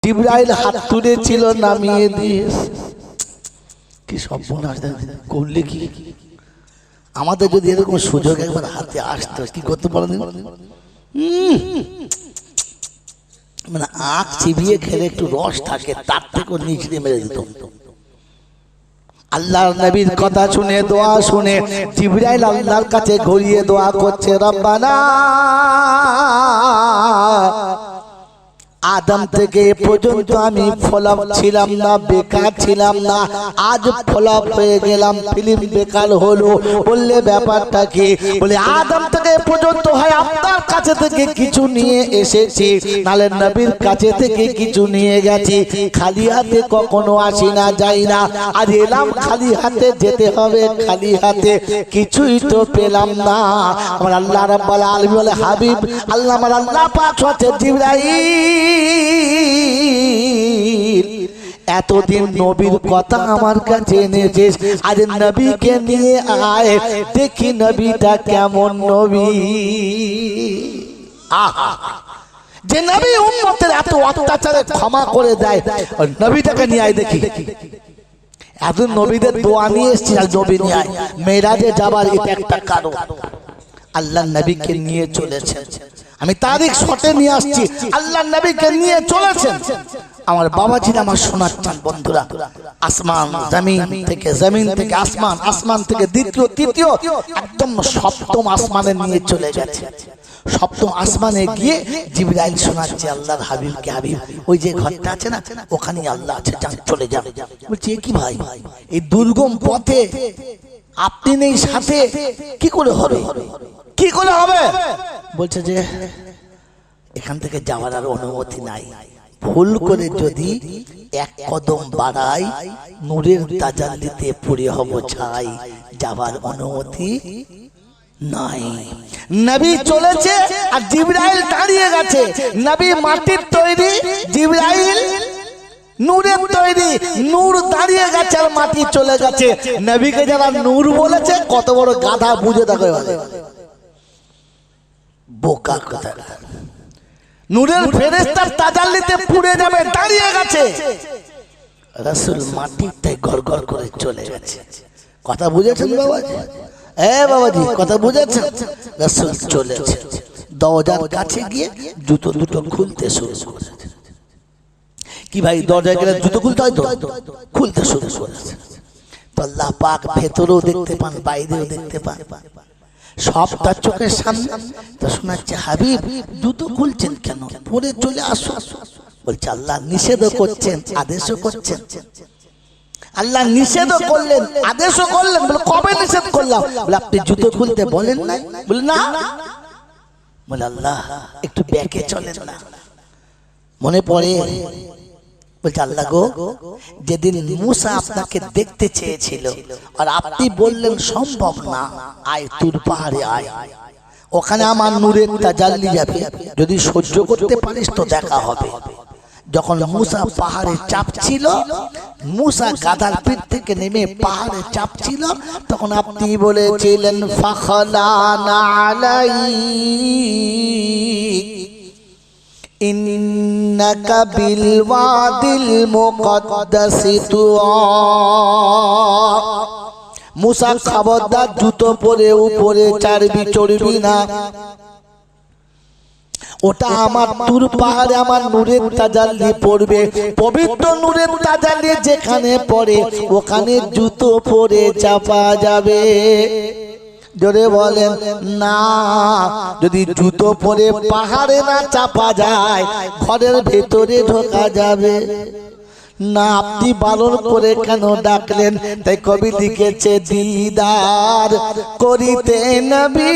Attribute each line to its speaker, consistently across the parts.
Speaker 1: জিবরাইল হাত তুলেছিল, নামিয়ে দিয়ে কি সর্বনাশ করলে। কি আমাদের যদি এরকম সুযোগ একবার হাতে আসতো কি করতে পারেন, মানে আখ চিবিয়ে খেলে একটু রস থাকে, তার থেকে নিচড়ে মেরে দিত। আল্লাহর নবীর কথা শুনে, দোয়া শুনে জিবরাইল আল্লাহর কাছে ঘুরিয়ে দোয়া করছে, রব্বানা আদম থেকে এ পর্যন্ত আমি ফলপ ছিলাম না, বেকার ছিলাম না, আজ ফলপ হয়ে গেলাম, ফিল্ম বেকার হলো। বললে ব্যাপারটা কি? বলে আদম থেকে এ পর্যন্ত হয় আপনার কাছে থেকে কিছু নিয়ে এসেছি, নালে নবীর কাছে থেকে কিছু নিয়ে গেছি, খালি হাতে কখনো আসি না, যাই না। আজ এলাম খালি হাতে, যেতে হবে খালি হাতে, কিছুই তো পেলাম না। আমার আল্লাহ রাব্বুল আলামিন বলে, হাবিব আল্লাহ, আমার আল্লাহ পাক হচ্ছে জিবরাইল, এতদিন নবীর কথা আমার কাছে এনেছিস, আজ নবীকে নিয়ে আয়, দেখি নবীটা কেমন নবী। যে নবী উম্মতের এত অত্যাচারে ক্ষমা করে দেয়, নবীটাকে নিয়ে আয় দেখি। এখন নবীদের দোয়া নিয়ে এসেছি, আর নবী নিয়ে আয়। মেরাজে যাবার এটা একটা কারণ, আল্লাহ নবীকে নিয়ে চলেছেন। আমি তারিখ শটে নিয়ে আসছি, আল্লাহ নবীকে নিয়ে চলেছেন। আমার বাবাজি, আমার শোনার চান বন্ধুরা, আসমান জমিন থেকে, জমিন থেকে আসমান, আসমান থেকে দ্বিতীয় তৃতীয়, একদম সপ্তম আসমানে নিয়ে চলে গেছে। সপ্তম আসমানে গিয়ে জিবরাইল শোনাচ্ছে আল্লাহর হাবিবকে, হাবিব ওই যে ঘরটা আছে না, ওখানেই আল্লাহ আছে, যান চলে যান। বলছে কি ভাই, এই দুর্গম পথে আপনি নেই সাথে, কি করে হবে, কি করে হবে? বলছে যে এখান থেকে যাওয়ার আর অনুমতি নাই, ভুল করে যদি এক কদম বাড়াই, নূরের তাজাল্লিতে পুড়ে হব ছাই, যাওয়ার অনুমতি নাই। নবী চলেছে আর জিবরাইল দাঁড়িয়ে গেছে। নবী মাটির তৈরি, জিবরাইল নূরের তৈরি, নূর দাঁড়িয়ে গেছে আর মাটি চলে গেছে। নবীকে যারা নূর বলেছে, কত বড় গাধা বুঝে দেখো, বোকা কথা। নূরের ফেরেশতার তাজাল্লিতে পুড়ে যাবে, দাঁড়িয়ে গেছে। রাসূল মাটিতে গড়গড় করে চলে গেছে। কথা বুঝেছেন বাবাজি? বাবাজি কথা বুঝেছেন? রাসূল চলেছে, দরজার কাছে গিয়ে জুতো দুটো খুলতে শুরু করেছে। কি ভাই, দরজায় গেলে জুতো খুলতে হয় তো, খুলতে শুরু করেছে। তো আল্লাহ পাক ভেতরেও দেখতে পান, বাইরেও দেখতে পান, সবটা চোখের সামনে। তো শোনাচ্ছে, হাবিব জুতো খুলছেন কেন, পরে চলে আসো। বলছে আল্লাহ নিষেধ করছেন, আদেশও করছেন। আল্লাহ নিষেধও করলেন, আদেশও করলেন। বলে কবে নিষেধ করলাম? বলে আপনি জুতো খুলতে বলেন না। বলে না। বলে আল্লাহ একটু ব্যাকে চলেন না। মনে পড়ে, বলছে আল্লাহ গো, যেদিন মুসা আপনাকে দেখতে চেয়েছিল আর আপনি বললেন সম্ভব না, আয় তুর পাহাড়ে আয়, ওখানে আমার নূরের তাজাল্লি যাবে, যদি সহ্য করতে পারিস তো দেখা হবে। যখন মুসা পাহাড়ে চাপছিল, মুসা গাধার পিঠ থেকে নেমে পাহাড়ে চাপছিল, তখন আপনি বলেছিলেন ফাখলানা আলাইক ইন্নাকা বিল ওয়াদিল মুকদ্দাসি তুআ। মুসা খবরদার জুতো পরে উপরে চড়বি, চড়বি না, ওটা আমার তুর পাহাড়ে আমার নূরের তাজাল্লি পড়বে, পবিত্র নূরের তাজাল্লি যেখানে পড়ে ওখানে জুতো পরে চাপা যাবে। জোরে বলেন না। যদি জুতো পরে পাহাড়ে না চাপা যায়, ঘরের ভেতরে ঢোকা যাবে না। আপনি বারণ করে কেন ডাকলেন? তাই কবি লিখেছে, দিদার করিতে নবী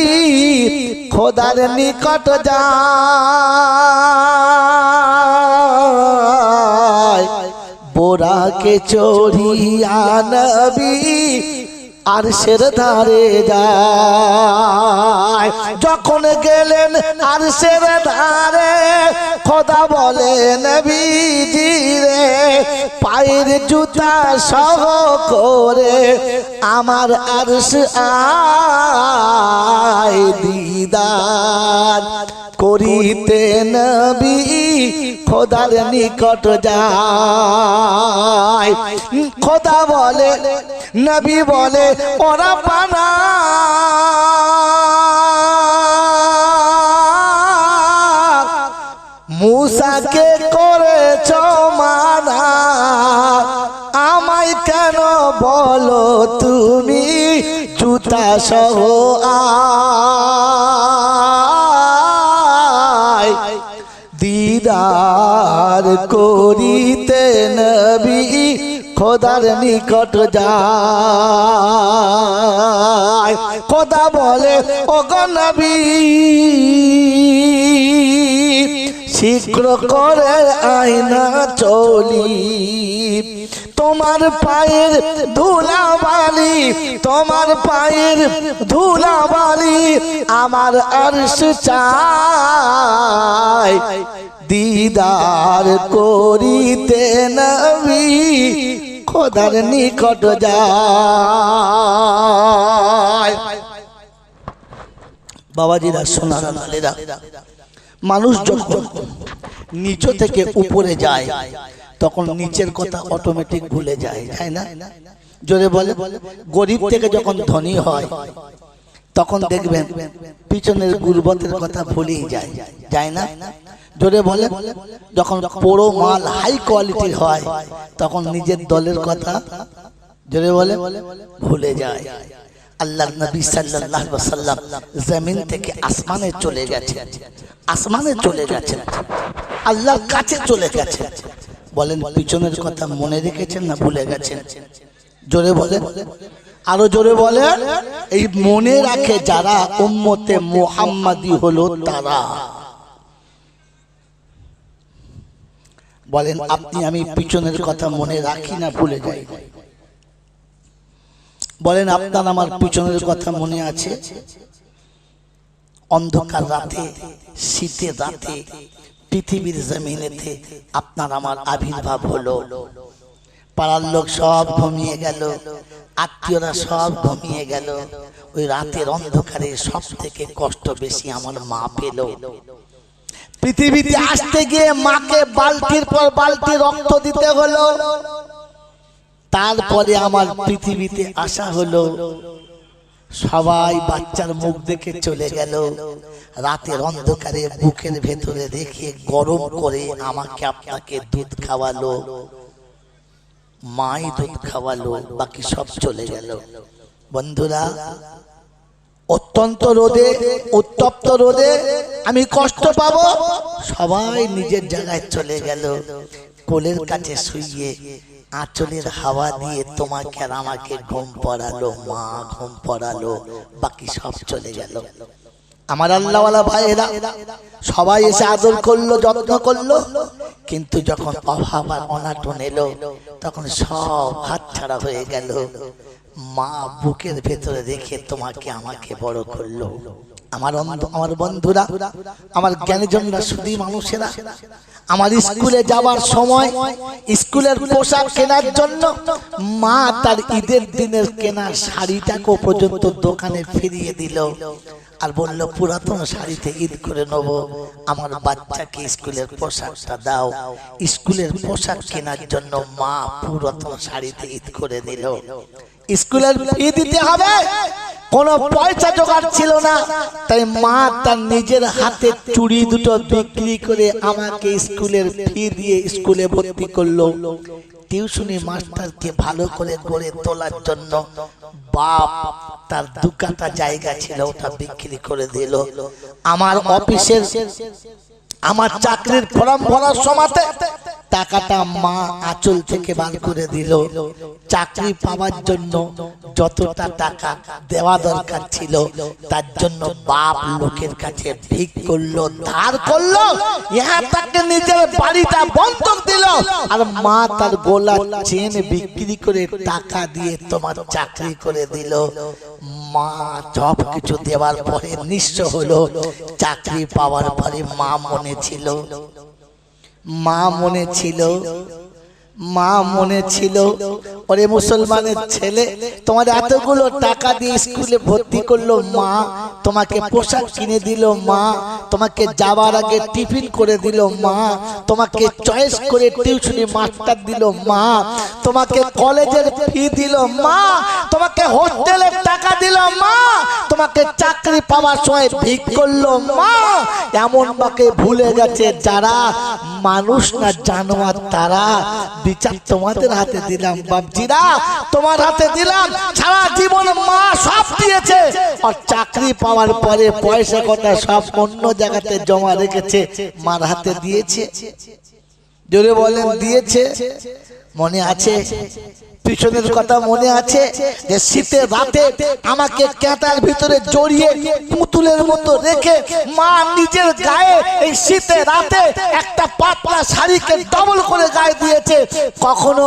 Speaker 1: খোদার নিকট যায়, বোরাকে চড়িয়া নবী আরশের ধারে যায়। যখন গেলেন আরশের ধারে, খোদা বলে নবীজি রে, পায়ের জুতা সহ করে আমার আরশ আয় দিদার করিতে নবী খোদার নিকট যায়। খোদা বলে নবী বলে ওরা পানা মুসাকে করেছ মানা, আমায় কেন বলো তুমি জুতা সহ আয়। দিদার করিতে নবী খোদার নিকট যায়। খোদা বলে ওগো নবী শীঘ্র করে আয়না চলি, তোমার পায়ের ধুলাবালি, তোমার পায়ের ধুলাবালি আমার আরশ চাই। দিদার করিতে নবী খোদার নিকট যায়। বাবাজিরা সোনারা নালেরা, মানুষ যখন নিচ থেকে উপরে যায় তখন নিচের কথা অটোমেটিক ভুলে যায়, তাই না? জোরে বলে। গরিব থেকে যখন ধনী হয় তখন দেখবেন পিছনের গুরবতের কথা ভুলেই যায়, যায় না? জোরে বলে। যখন পোড়ো মাল হাই কোয়ালিটির হয় তখন নিজের দলের কথা জোরে বলে ভুলে যায়। আল্লাহর নবী সাল্লাল্লাহু আলাইহি ওয়াসাল্লাম জমিন থেকে আসমানে চলে গেছেন, আসমানে চলে গেছেন, আল্লাহর কাছে চলে গেছেন। বলেন পিছনের কথা মনে রেখেছেন না ভুলে গেছেন? জোরে বলেন, আরো জোরে বলেন। এই মনে রাখে যারা উম্মতে মুহাম্মাদি হলো তারা। বলেন আপনি আমি পিছনের কথা মনে রাখি না ভুলে যাই? বলেন আপনার আমার পিছনের কথা মনে আছে? অন্ধকার রাতে, শীতের রাতে পৃথিবীর জমিনেতে আপনার আমার আবির্ভাব হলো। পাড়ার লোক সব ঘুমিয়ে গেল, আত্মীয়রা সব ঘুমিয়ে গেল। ওই রাতের অন্ধকারে সব থেকে কষ্ট বেশি আমার মা পেল। পৃথিবীতে আসতে গিয়ে মাকে বালতির পর বালতি রক্ত দিতে হলো, তারপরে আমার পৃথিবীতে আসা হলো। সবাই বাচ্চার মুখ দেখে চলে গেল। রাতের অন্ধকারে বুকের ভেতরে রেখে গরম করে আমাকে আপনাকে দুধ খাওয়ালো, মাই দুধ খাওয়ালো, বাকি সব চলে গেল। বন্ধুরা, অত্যন্ত রোদে, উত্তপ্ত রোদে আমি কষ্ট পাবো, সবাই নিজের জায়গায় চলে গেল। কোলের কাছে শুইয়ে আঁচলের হাওয়া দিয়ে তোমাকে আর আমাকে ঘুম পড়ালো, মা ঘুম পড়ালো, বাকি সব চলে গেল। আমার আল্লাহওয়ালা ভাইয়েরা সবাই এসে আদর করলো, যত্ন করলো, কিন্তু যখন অভাব আর অনাটন এলো তখন সব হাতছাড়া হয়ে গেল। মা বুকের ভেতরে রেখে তোমাকে আমাকে বড় করলো। আমার বন্ধুরা, আমার জ্ঞানীজনরা, শুধু মানুষেরা, আমার স্কুলে যাওয়ার সময় স্কুলের পোশাক কেনার জন্য মা তার ঈদের দিনের কেনা শাড়িটাকে পর্যন্ত দোকানে ফিরিয়ে দিল আর বলল পুরাতন শাড়িতে ঈদ করে নেব, আমার বাচ্চাকে স্কুলের পোশাকটা দাও। স্কুলের পোশাক কেনার জন্য মা পুরাতন শাড়িতে ঈদ করে দিল। স্কুলের ফি দিতে হবে, কোনো পয়সা জোগাড় ছিল না, তাই মা তার নিজের হাতে চুড়ি দুটো বিক্রি করে আমাকে স্কুলের ফি দিয়ে স্কুলে ভর্তি করলো। টিউশনি মাস্টারকে ভালো করে গড়ে তোলার জন্য বাপ তার 2 কাঠা জায়গা ছিল, ওটা বিক্রি করে দিল। আমার অফিসের, আমার চাকরির ফর্ম ভরার সময়তে টাকাটা মা আঁচল থেকে বার করে দিল। চাকরি পাওয়ার জন্য যতটা টাকা দেওয়া দরকার ছিল তার জন্য বাপ লোকের কাছে ভিক করলো, ধার করলো, ইহা তাকে নিজের বাড়িটা বন্ধক দিল। আর মা তার গোলার চেন বিক্রি করে টাকা দিয়ে তোমার চাকরি করে দিল। মা সব কিছু দেওয়ার পরে নিঃস্ব হলো। চাকরি পাওয়ার পরে মা মনে ছিল, মা মনে ছিল, মা মনে ছিল ওরে মুসলমানের ছেলে, তোমার এতগুলো টাকা দিয়ে স্কুলে ভর্তি করলো মা, তোমাকে পোশাক কিনে দিল মা, তোমাকে যাওয়ার আগে টিফিন করে দিল মা, তোমাকে চয়েস করে টিউশনি মাস্টার দিল মা, তোমাকে কলেজের ফি দিল মা, তোমাকে হোস্টেলের টাকা দিল মা, তোমাকে চাকরি পাওয়ার সময় ভিক করলো মা। এমন মাকে ভুলে গেছে যারা মানুষ না জানোয়ার, তারা বিচার তোমাদের হাতে দিলাম বাপজিরা, তোমার হাতে দিলাম। সারা জীবন মা সব দিয়েছে, আর চাকরি পাওয়ার পরে পয়সা কথা সব অন্য জায়গাতে জমা রেখেছে, মার হাতে দিয়েছে। জোরে বলেন দিয়েছে? মনে আছে? পিছনের কথা মনে আছে যে শীতের রাতে আমাকে ক্যাঁটার ভিতরে জড়িয়ে পুতুলের মতো রেখে মা নিজের গায়ে এই শীতের রাতে একটা পাতলা শাড়িকে ডবল করে গায়ে দিয়েছে। কখনো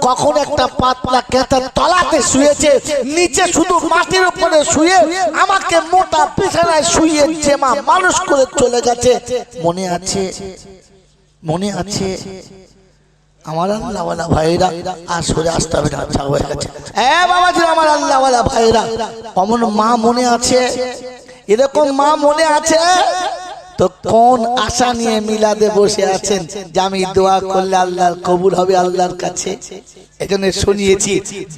Speaker 1: কখনো একটা পাতলা ক্যাঁটার তলাতে শুয়েছে, নিচে শুধু মাটির উপরে শুয়ে আমাকে মোটা বিছানায় শুয়ে যে মা মানুষ করে চলে গেছে। মনে আছে? মনে আছে? আমার আল্লাহওয়ালা ভাইরা, আর সরে আসতে হবে না, আচ্ছা হয়ে গেছে। বাবাজি আমার আল্লাহওয়ালা ভাইরা, অমন মা মনে আছে? এরকম মা মনে আছে? তো কোন আশা নিয়ে মিলাদে বসে আছেন যে আমি দোয়া করলে আল্লাহর কবুল হবে আল্লাহর কাছে? এজন্য শুনিয়েছি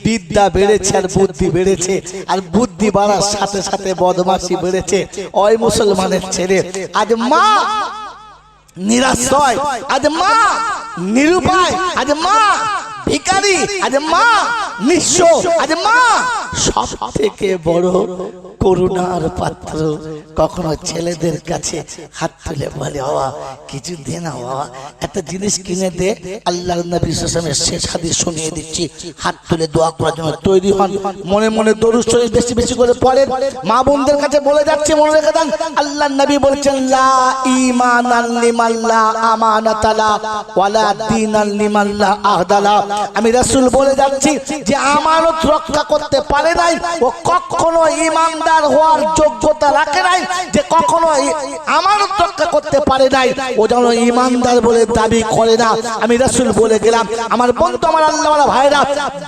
Speaker 1: বিদ্যা বেড়েছে আর বুদ্ধি বেড়েছে, আর বুদ্ধি বাড়ার সাথে সাথে বদমাশি বেড়েছে। ওই মুসলমানের ছেলে আজ মা নিরাশ্রয়, আজ মা নিরুপায়, আজ মা ভিখারি, আজ মা নিঃস্ব, আজ মা সব থেকে বড় করুণার পাত্র। কখনো ছেলেদের কাছে হাত তুলে বলে বাবা কিছু দে না, বাবা একটা জিনিস কিনে দে। আল্লাহর নবী সাল্লাল্লাহু আলাইহি ওয়াসাল্লামের শেষ হাদিস শুনিয়ে দিচ্ছি, হাত তুলে দোয়া করার জন্য তৈরি হন, মনে মনে দরুদ শরীফ বেশি বেশি করে পড়েন। মা বোনদের কাছে বলে যাচ্ছে, মনে রেখে দেন, আল্লাহর নবী বলেছেন লা ঈমানান লিমান লা আমানাতা লা ওয়ালা দীনান লিমান লা আহদা লা। আমি রাসূল বলে যাচ্ছি যে আমানত রক্ষা করতে পারে নাই ও কখনো ঈমানদার হওয়ার যোগ্যতা রাখে নাই, যে কখনো আমানত রক্ষা করতে পারে নাই ও যেন ঈমানদার বলে দাবি করে না। আমি রাসূল বলে গেলাম। আমার বন্ধু, আমার আল্লাহওয়ালা ভাইরা,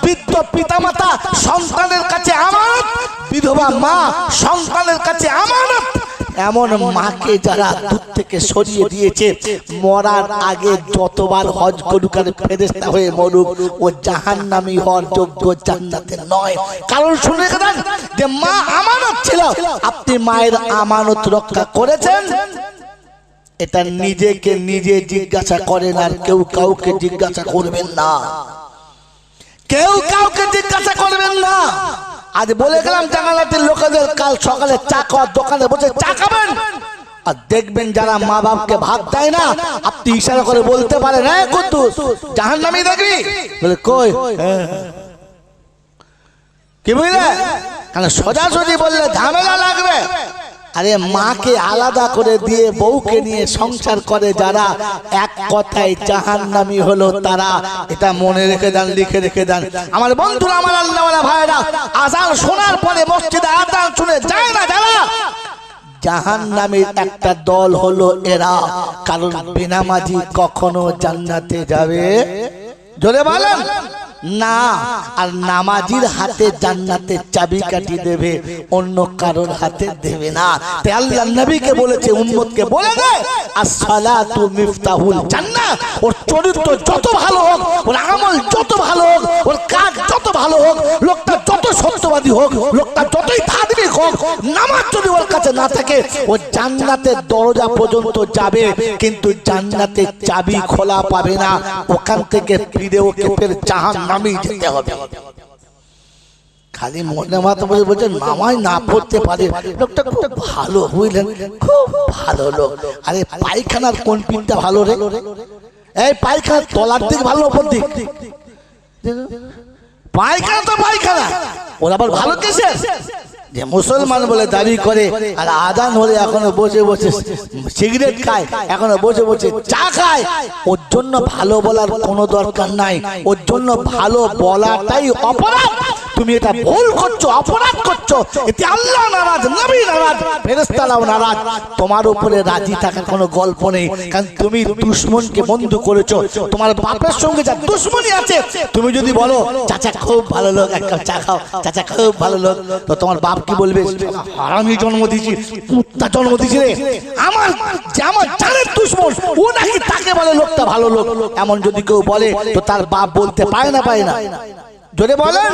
Speaker 1: বৃদ্ধ পিতামাতা সন্তানের কাছে আমানত, বিধবা মা সন্তানের কাছে আমানত। এমন মাকে যারা দূর থেকে সরিয়ে দিয়েছে, মরার আগে যতবার হজ করুক আর ফেরেশতা হয়ে মরুক, ও জাহান্নামী হওয়ার যোগ্য, জান্নাতে নয়। কারণ শুনে গেলেন যে মা আমানত ছিল, আপনি মায়ের আমানত রক্ষা করেছেন? এটা নিজেকে নিজে জিজ্ঞাসা করেন, আর কেউ কাউকে জিজ্ঞাসা করবেন না, কেউ কাউকে জিজ্ঞাসা করবেন না। আজ বলে গেলাম জানালাটির লোকেদের, কাল সকালে চা খাওয়ার দোকানে বসে চা খাবেন, আর দেখবেন যারা মা বাপকে ভাত দেয় না, আপনি ইশারা করে বলতে পারেন হ্যাঁ কুদ্দুস জাহান্নামী দেখবি, বলে কই কি বুঝলে, কারণ সোজাসুজি বললে ঝামেলা লাগবে। আরে মাকে আলাদা করে দিয়ে বউকে নিয়ে সংসার করে যারা, এক কথায় জাহান্নামী হলো তারা। এটা মনে রেখে দেন, লিখে রেখে দেন। আমার বন্ধুরা, আমার আল্লাহওয়ালা ভাইরা, আযান শোনার পরে মসজিদে আযান শুনে যায় না যারা, জাহান্নামের একটা দল হলো এরা। কারণ বেনামাজি কখনো জান্নাতে যাবে? জোরে বলেন না। আর নামাজির হাতে জান্নাতের চাবিকাঠি দেবে, অন্য কারোর হাতে দেবে না। তাই আল্লাহর নবীকে বলেছে, উম্মতকে বলে দে as-salatu মিফতাহুল জান্নাহ। ওর চরিত্র যত ভালো হোক, ওর আমল যত ভালো হোক, ওর কাজ যত ভালো হোক, লোকটা যত সত্যবাদী হোক, লোকটা যতই ধার্মিক হোক, নামাজ যদি ওর কাছে না থাকে, ও জান্নাতের দরজা পর্যন্ত যাবে, কিন্তু জান্নাতের চাবি খোলা পাবে না। ওখান থেকে ফিরে ওকে ফের জাহান্নামে যেতে হবে। খালি মনে মাথা বসে বলছেন মামাই না পড়তে পারে, লোকটা খুব ভালো, বুঝলেন, খুব ভালো লোক। আরে পায়খানার কোন পিনটা ভালো রে? এই পায়খানার তলার দিক ভালো, ওপর দিক? পায়খানা তো পায়খানা, ওর আবার ভালো কিসের? যে মুসলমান বলে দাবি করে, আর আজান হলে এখনো বসে বসে সিগারেট খায়, এখনো বসে বসে চা খায়। ওর জন্য ভালো বলার কোনো দরকার নাই, ওর জন্য ভালো বলাটাই অপরাধ। তুমি এটা ভুল করছো, অপরাধ করছো, এতে আল্লাহ নারাজ, নবী নারাজ, ফেরেশতারাও নারাজ। তোমার উপরে রাজি থাকার কোনো গল্প নেই, কারণ তুমি দুশমনকে বন্ধু করেছো। তোমার বাপের সঙ্গে যা দুশমনি আছে, তুমি যদি বলো চাচা খুব ভালো লোক, এক কাপ চা খাও, চাচা খুব ভালো লোক, তো তোমার বাপ কি বলবে? হারামি জন্ম দিয়েছি, কুত্তা জন্ম দিয়েছি রে, আমার জানের দুশমন ও নাকি তাকে বলে লোকটা ভালো লোক। এমন যদি কেউ বলে তো তার বাপ বলতে পারে না, পায় না? জোরে বলেন।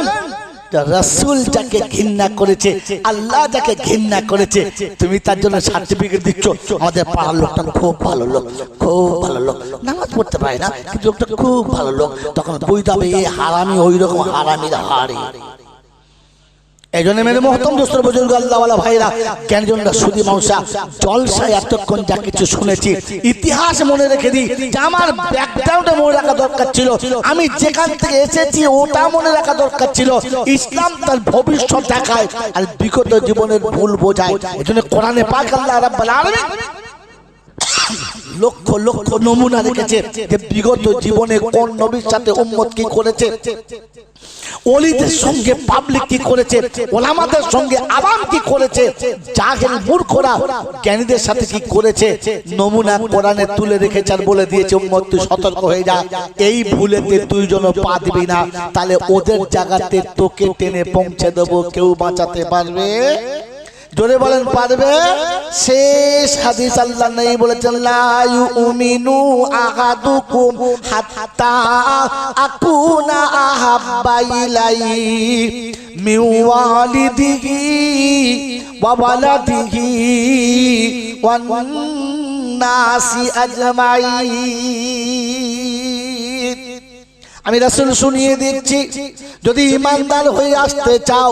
Speaker 1: রাসূল যাকে ঘৃণা করেছে, আল্লাহ যাকে ঘৃণা করেছে, তুমি তার জন্য সার্টিফিকেট দিচ্ছ আমাদের পাড়ার লোকটা খুব ভালো লোক, খুব ভালো লোক, নামাজ পড়তে পারে না কিন্তু লোকটা খুব ভালো লোক। তখন বই দাবে এই হারামি, ওই রকম হারামির হারে। এই জন্য মেরে মহতম দোস্তর বুজুর্গ আল্লাহওয়ালা ভাইরা, জ্ঞানজনরা, সুদী মাউসা, জলসায় এতক্ষণ যা কিছু শুনেছি, ইতিহাস মনে রেখে দিই যে আমার ব্যাকগ্রাউন্ডে মনে রাখা দরকার ছিল, আমি যেখান থেকে এসেছি ওটা মনে রাখা দরকার ছিল। ইসলাম তার ভবিষ্যৎ দেখায় আর বিগত জীবনের ভুল বোঝায়। এই জন্য কোরআনে পাক আল্লাহ রাব্বুল আলামিন লক্ষ লক্ষ নমুনা রেখেছে যে বিগত জীবনে কোন নবীর সাথে উম্মত কি করেছে, ওলিদের সঙ্গে পাবলিক কি করেছে, ওলামাদের সঙ্গে আওয়াম কি করেছে, জাহেল মূর্খরা জ্ঞানীদের সাথে কি করেছে, নমুনা কোরআনে তুলে রেখেছে আর বলে দিয়েছে উম্মত তুই সতর্ক হয়ে যা, এই ভুলেতে তুই যেন পা দিবি না, তাহলে ওদের জায়গাতে তোকে টেনে পৌঁছে দেবো। কেউ বাঁচাতে পারবে? জোরে বলেন পারবে? শেষ হাদিস আল্লাহ নবী বলেছেন, লা ইউমিনু আহাদুকুম হাত্তা আকুনা আহাব্বা ইলাইহি মিন ওয়ালিদিহি ওয়া ওয়ালাদিহি ওয়ান নাসি আজমাইন। আমি রাসূল শুনিয়ে দিচ্ছি, যদি ইমানদার হয়ে আসতে চাও,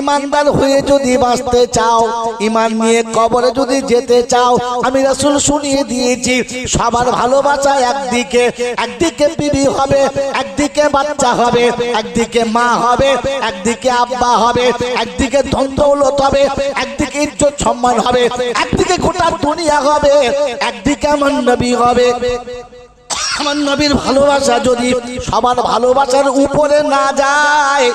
Speaker 1: ইমানদার হয়ে যদি বাঁচতে চাও, ইমান নিয়ে কবরে যদি যেতে চাও, আমি রাসূল শুনিয়ে দিয়েছি সবার ভালোবাসা একদিকে, একদিকে বিবি হবে, একদিকে বাচ্চা হবে, একদিকে মা হবে, একদিকে আব্বা হবে, একদিকে ধন দৌলত হবে, একদিকে ইজ্জত সম্মান হবে, একদিকে গোটা দুনিয়া হবে, একদিকে আমার নবী হবে। আমার নবীর ভালোবাসা যদি সবার ভালোবাসার উপরে না যায়,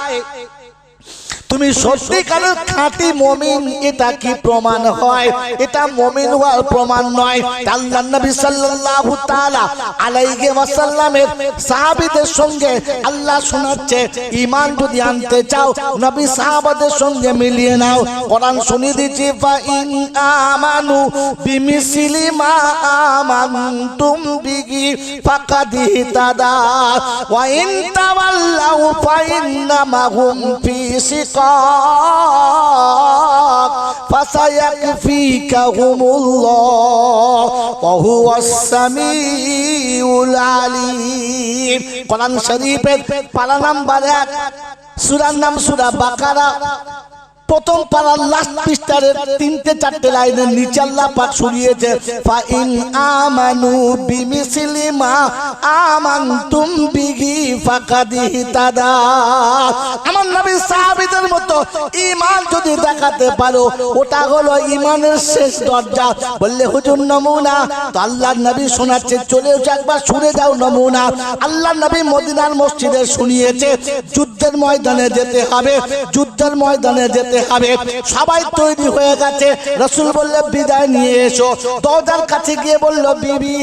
Speaker 1: তুমি সত্যিকারের খাঁটি মুমিন, এটা কি প্রমাণ হয়? এটা মুমিন হওয়ার প্রমাণ নয়। আল্লাহর নবী সাল্লাল্লাহু তাআলা আলাইহি ওয়াসাল্লামের সাহাবীদের সঙ্গে আল্লাহ শোনাচ্ছে, ঈমান যদি আনতে চাও নবী সাহাবাদের সঙ্গে মিলিয়ে নাও। কোরআন শুনিয়ে দিচ্ছি, ফা ইন আমানু বিমিসলি মা আমানতুম বিহি ফাকাদ ইহতাদা ওয়া ইন তাওয়াল্লাউ ফা ইন্নামা হুম ফি শিকাক ফাসায়াকফিকাহুমুল্লাহ ওয়া হুয়াস সামিউল আলিম। কোরআন শরীফের পারা নাম্বার 1, সূরার নাম সূরা বাকারা, প্রথম পারার লাস্ট পৃষ্ঠার 3-4 লাইনের নিচে আল্লাহ পাক শুনিয়েছে, ফা ইন আমানু বিমিসলি মা আমানতুম বিহি ফাকাদ ইহতাদা। আমার নবী সাহাবীদের মতো ঈমান যদি দেখাতে পারো, ওটা হলো ঈমানের শেষ দরজা। বললে হুজুর নমুনা, তো আল্লাহর নবী শোনাচ্ছে, চলে এসো একবার শুনে যাও নমুনা। আল্লাহর নবী মদিনার মসজিদে শুনিয়েছে, যুদ্ধের ময়দানে যেতে হবে, যুদ্ধের ময়দানে যেতে হবে। সবাই তৈরি হয়ে গেছে। রাসূল বললে বিদায় নিয়ে এসো। দরজার কাছে গিয়ে বলল, বিবি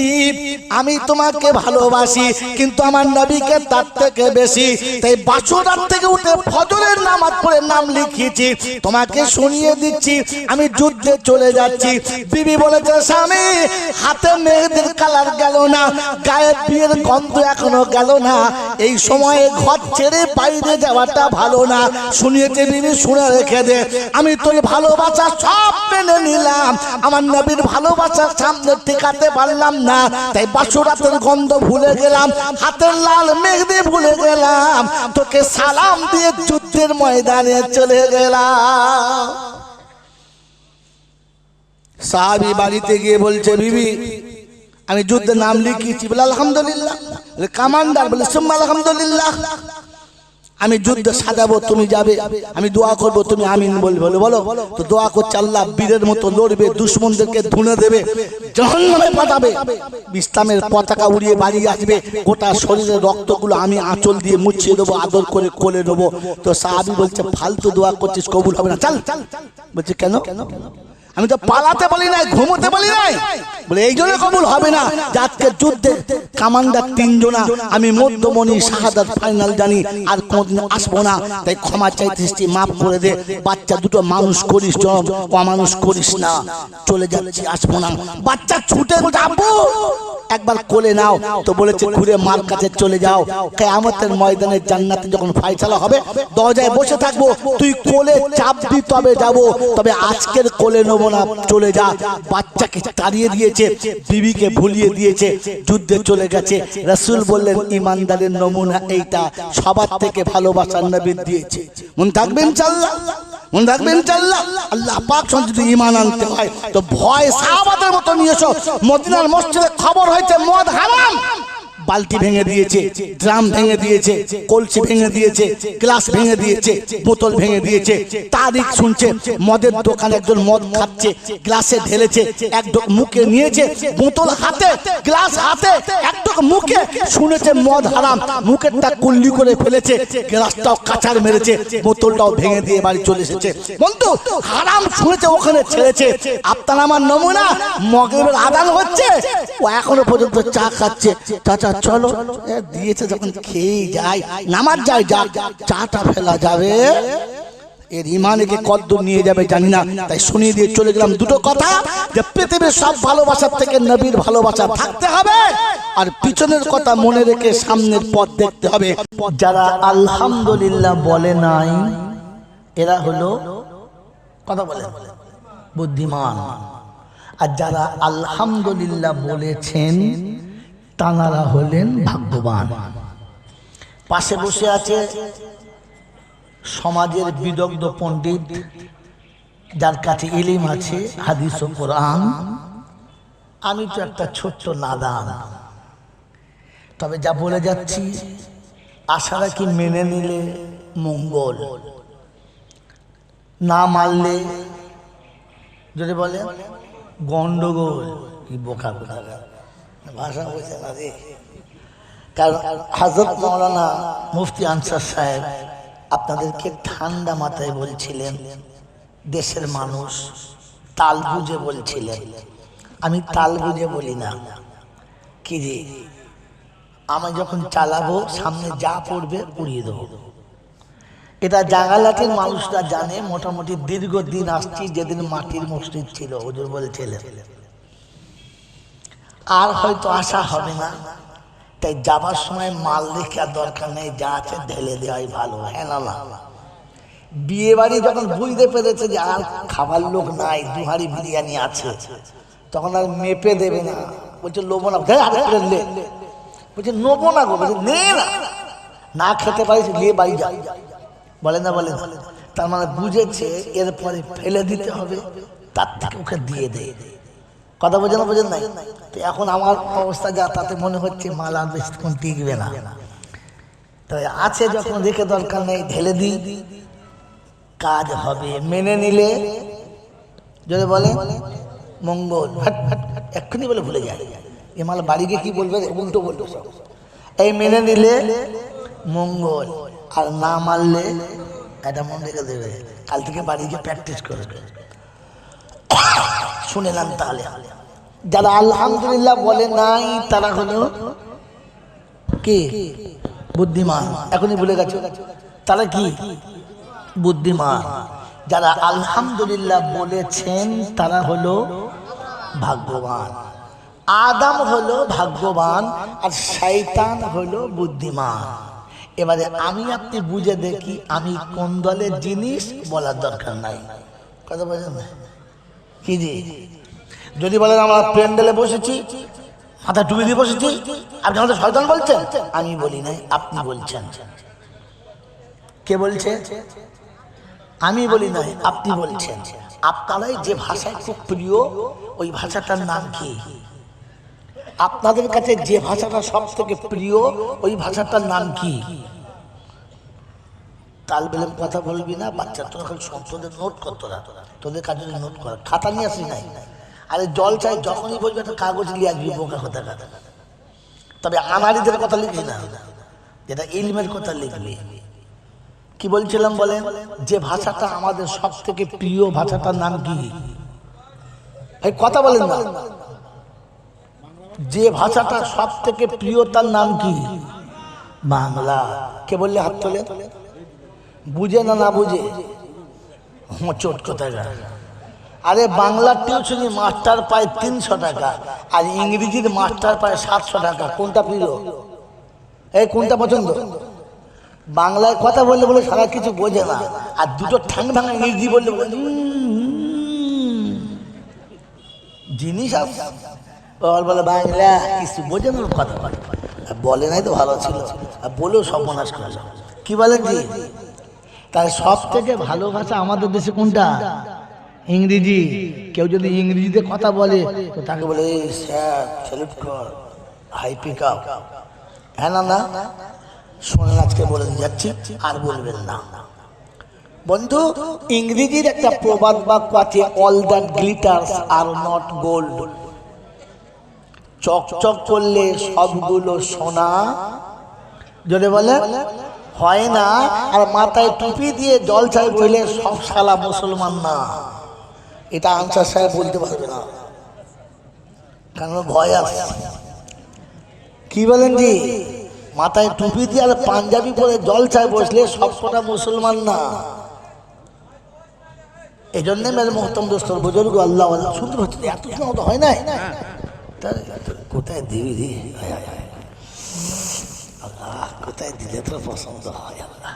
Speaker 1: আমি তোমাকে ভালোবাসি, কিন্তু আমার নবীকে তার থেকে বেশি, তাই বাসর রাত থেকে উঠে ফজরের নামাজ পড়ে নাম লিখিয়েছি, তোমাকে শুনিয়ে দিচ্ছি আমি যুদ্ধে চলে যাচ্ছি। বিবি বলেছে, স্বামী হাতে মেহেদির কালার গেল না, গায়ে বিয়ের গন্ধ এখনো গেল না, এই সময়ে ঘর ছেড়ে বাইরে যাওয়াটা ভালো না। শুনিয়েছে বিবি, শুনে রেখে দে, আমি তোর ভালোবাসা সব মেনে নিলাম, আমার নবীর ভালোবাসার সামনে টিকাতে পারলাম না, তাই বাসরাতের গন্ধ ভুলে গেলাম, হাতের লাল মেহেদি ভুলে গেলাম, তোকে সালাম দিয়ে যুদ্ধের ময়দানে চলে গেলাম। সাহাবী বাড়িতে গিয়ে বলছে, বিবি আমি যুদ্ধে নাম লিখিয়েছি। বলে আলহামদুলিল্লাহ। কামান্ডার বলে সুম্মা আলহামদুলিল্লাহ। আমি যুদ্ধে সাজাবো তুমি যাবে, আমি দোয়া করবো তুমি আমিন বলবে, বলো তো দোয়া করছে আল্লাহ বীরের মতো লড়বে, দুশমনদেরকে ধুনে দেবে, জাহান্নামে পাঠাবে, ইসলামের পতাকা উড়িয়ে বাড়ি আসবে, গোটা শরীরের রক্তগুলো আমি আঁচল দিয়ে মুছিয়ে দেবো, আদর করে কোলে নেবো। তো সাহাবী বলছে ফালতু দোয়া করছিস, কবুল হবে না, চল। বলছে কেন? আমি তো পালাতে বলি নাই, ঘুমোতে বলি নাই। বলে এই জন্য কবুল হবে না যে আজকে যুদ্ধে কামান্ডার 3 জনা, আমি মধ্যমণি শাহাদাত ফাইনাল জানি, আর কোনদিন আসবো না, তাই ক্ষমা চাইতেছি, মাফ করে দে, বাচ্চা দুটো মানুষ করিস, অমানুষ করিস না, চলে যাচ্ছি, আসবো না। বাচ্চা ছুটে যাবো, একবার কোলে নাও। তো বলেছে ঘুরে মার কাছে চলে যাও, কিয়ামতের ময়দানে জান্নাতে যখন ফয়সালা হবে দরজায় বসে থাকবো, তুই কোলে চাপবি তবে যাবো, তবে আজকের কোলে নেবো না, চলে যা। বাচ্চাকে তাড়িয়ে দিয়েছে, বিবিকে ভুলিয়ে দিয়েছে, যুদ্ধে চলে গেছে। রাসূল বললেন ঈমানদারের নমুনা এইটা, সবার থেকে ভালোবাসার নবী দিয়েছে। মন থাকবেন ইনশাআল্লাহ, মন রাখবেন ইনশাআল্লাহ। আল্লাহ পাক যদি ঈমান আনতে হয় তো ভয় সাহাবাদের মতো নিয়ে এসো। মদিনার মসজিদে খবর হয়েছে মদ হারাম, বালতি ভেঙে দিয়েছে, ড্রাম ভেঙে দিয়েছে, কলসি ভেঙে দিয়েছে, গ্লাস ভেঙে দিয়েছে, বোতল ভেঙে দিয়েছে। তারিখ শুনছে মদের দোকানে একজন মদ খাচ্ছে, গ্লাসে ঢেলেছে, এক ঢোক মুখে নিয়েছে, বোতল হাতে, গ্লাস হাতে, এক ঢোক মুখে, শুনেছে মদ হারাম, মুখেরটা কুল্লি করে ফেলেছে, গ্লাসটাও কাঁচার মেরেছে, বোতলটাও ভেঙে দিয়ে বাড়ি চলে এসেছে। বন্ধু হারাম শুনেছে, ওখানে ছেড়েছে। আপনার আমার নমুনা, মাগরিবের আযান হচ্ছে, ও এখনো পর্যন্ত চা খাচ্ছে। চাচা চলো, দিয়েছে যখন খেয়ে যায়, নামাজ যায়, যা চাটা ফেলা যাবে, এর ইমানকে কদ্দূর নিয়ে যাবে জানি না, তাই শুনিয়ে দিয়ে চলে গেলাম দুটো কথা, যে পৃথিবীর সব ভালোবাসার থেকে নবীর ভালোবাসা থাকতে হবে, আর পিছনের কথা মনে রেখে সামনের পথ দেখতে হবে। যারা আলহামদুলিল্লাহ বলে নাই এরা হলো কথা বলে বুদ্ধিমান, আর যারা আলহামদুলিল্লাহ বলেছেন তানারা হলেন ভাগ্যবান। পাশে বসে আছে সমাজের বিদগ্ধ পণ্ডিত, যার কাছে ইলম আছে, হাদিস ও কোরআন। আমি তো একটা ছোট্ট নাদান, তবে যা বলে যাচ্ছি আশা রাখি মেনে নিলে মঙ্গল, না মানলে যদি বলে গন্ডগোল। কি বোকা বোকা ভাষা বলছে না রে। কারণ হযরত মাওলানা মুফতি আনসার সাহেব আপনাদেরকে ঠান্ডা মাথায় বলছিলেন, দেশের মানুষ তাল বুঝে বলছিলেন। আমি তাল বুঝে বলি না, কি রে আমি যখন চালাবো সামনে যা পড়বে উড়িয়ে দেবো। এটা জাগালাটের মানুষরা জানে। মোটামুটি দীর্ঘদিন আসছি, যেদিন মাটির মসজিদ ছিল হুজুর বলছিলেন, আর হয়তো আশা হবে না, তাই যাবার সময় মাল রেখে দরকার নেই, যা আছে ঢেলে দেওয়াই ভালো। হ্যাঁ না, বিয়ে বাড়ি যখন বুঝতে পেরেছে যে আর খাবার লোক নাই, দুহারি বিরিয়ানি আছে, তখন আর মেপে দেবে না, বলছে লোবো না, বলছে নোবো না গো, বলছে নে না খেতে পারিস নিয়ে বাড়ি যা, বলে না বলে না। তার মানে বুঝেছে এরপরে ফেলে দিতে হবে, তার থেকে ওকে দিয়ে দে। কথা বোঝেন বোঝেন নাই? তো এখন আমার অবস্থা যা, তাতে মনে হচ্ছে মাল আর বেশিক্ষণ টিকবে না। তাই আছে যখন রেখে দরকার নেই, ঢেলে দিই, কাজ হবে। মেনে নিলে যদি বলে মঙ্গল, এক্ষুনি বলে ভুলে যায়, এ মাল বাড়ি গিয়ে কি বলবে, উল্টো বলবে। এই মেনে নিলে মঙ্গল, আর না মানলে এটা মনে রেখে দেবে, কাল থেকে বাড়ি গিয়ে প্র্যাকটিস করবে। শুনেলাম তাহলে যারা আলহামদুলিল্লাহ বলে নাই তারা হলো কি বুদ্ধিমান। এখনই ভুলে গেছো, তারা কি বুদ্ধিমান। যারা আলহামদুলিল্লাহ বলেছেন তারা হলো ভাগ্যবান। আদম হলো ভাগ্যবান আর শয়তান হলো বুদ্ধিমান। এবারে আমি আপনি বুঝে দেখি আমি কোন দলের জিনিস, বলার দরকার নাই। কথা বলেন না কি জি? যদি বলেন আমরা প্যান্ডেলে বসেছি, মাথা টুপি দিয়ে বসেছি, আপনি আমাদের শয়তান বলছেন, আমি বলি নাই, আপনি বলছেন। কে বলছে? আমি বলি নাই, আপনি বলছেন। আপনারাই যে ভাষায় খুব প্রিয় ওই ভাষাটার নাম কি? আপনাদের কাছে যে ভাষাটা সব থেকে প্রিয় ওই ভাষাটার নাম কি? তাল বেলেম কথা বলবি না, বাচ্চা তোরা খালি তোদের নোট কর, তোদের কাজে নোট কর, খাতা নিয়ে আসি নাই। আরে জল চাই যখনই বলবি একটা কাগজ নিয়ে আসবি, বোকা কথা কথা। তবে আনারিদের কথা লিখবি না, যেটা ইলমের কথা লিখবি। কি বলছিলাম বলেন? যে ভাষাটা আমাদের সব থেকে প্রিয় ভাষাটার নাম কি? এই কথা বলেন না। যে ভাষাটা সব থেকে প্রিয় তার নাম কি? বাংলা। কে বললে হাত তোলে? বুঝে না, না বুঝে চোট কোথায়? আরে বাংলার টিউশনি মাস্টার পায় 300 টাকা, আর ইংরেজির মাস্টার পায় 700 টাকা। কোনটা প্রিয়? এই কোনটা পছন্দ? বাংলায় কথা বললে বলে সারা কিছু বোঝে না, আর দুটো ঠ্যাং ভাঙা ইংরেজি বললে বলে জিনিস বলে বাংলা কিছু বোঝে না, কথা বলে নাই তো ভালো ছিল, আর বলেও সর্বনাশ করে। কি বলেন জি? তাই সব থেকে ভালো ভাষা আমাদের দেশে কোনটা? ইংরেজি। কেউ যদি ইংরেজিতে কথা বলে তো তাকে বলে স্যার স্যালুট কর, হাই পিক আপ। হ্যাঁ না না শোনেন, আজকে বলে যাচ্ছি, আর বলবেন না। বন্ধু, ইংরেজির একটা প্রবাদ বাক্য আছে, all that glitters are not gold. চকচক করলে সবগুলো সোনা যদি বলে হয় না, আর মাথায় টুপি দিয়ে জল চাই বললে সব শালা মুসলমান না। এটা আনসার সাহেব বলতে পারবে না, কারণ ভয় আছে। কি বলেন জি? মাথায় টুপি দিয়ে আর পাঞ্জাবি পরে জল চাই বসলে সব কটা মুসলমান না। এই জন্য মেরে মোহতম দোস্তর বুজুর্গ আল্লাহ শুনতে পাচ্ছি, এত তো হয় নাই। কোথায় দিবি দি আল্লাহ, কোথায় দিলে তোর পছন্দ হয় আল্লাহ।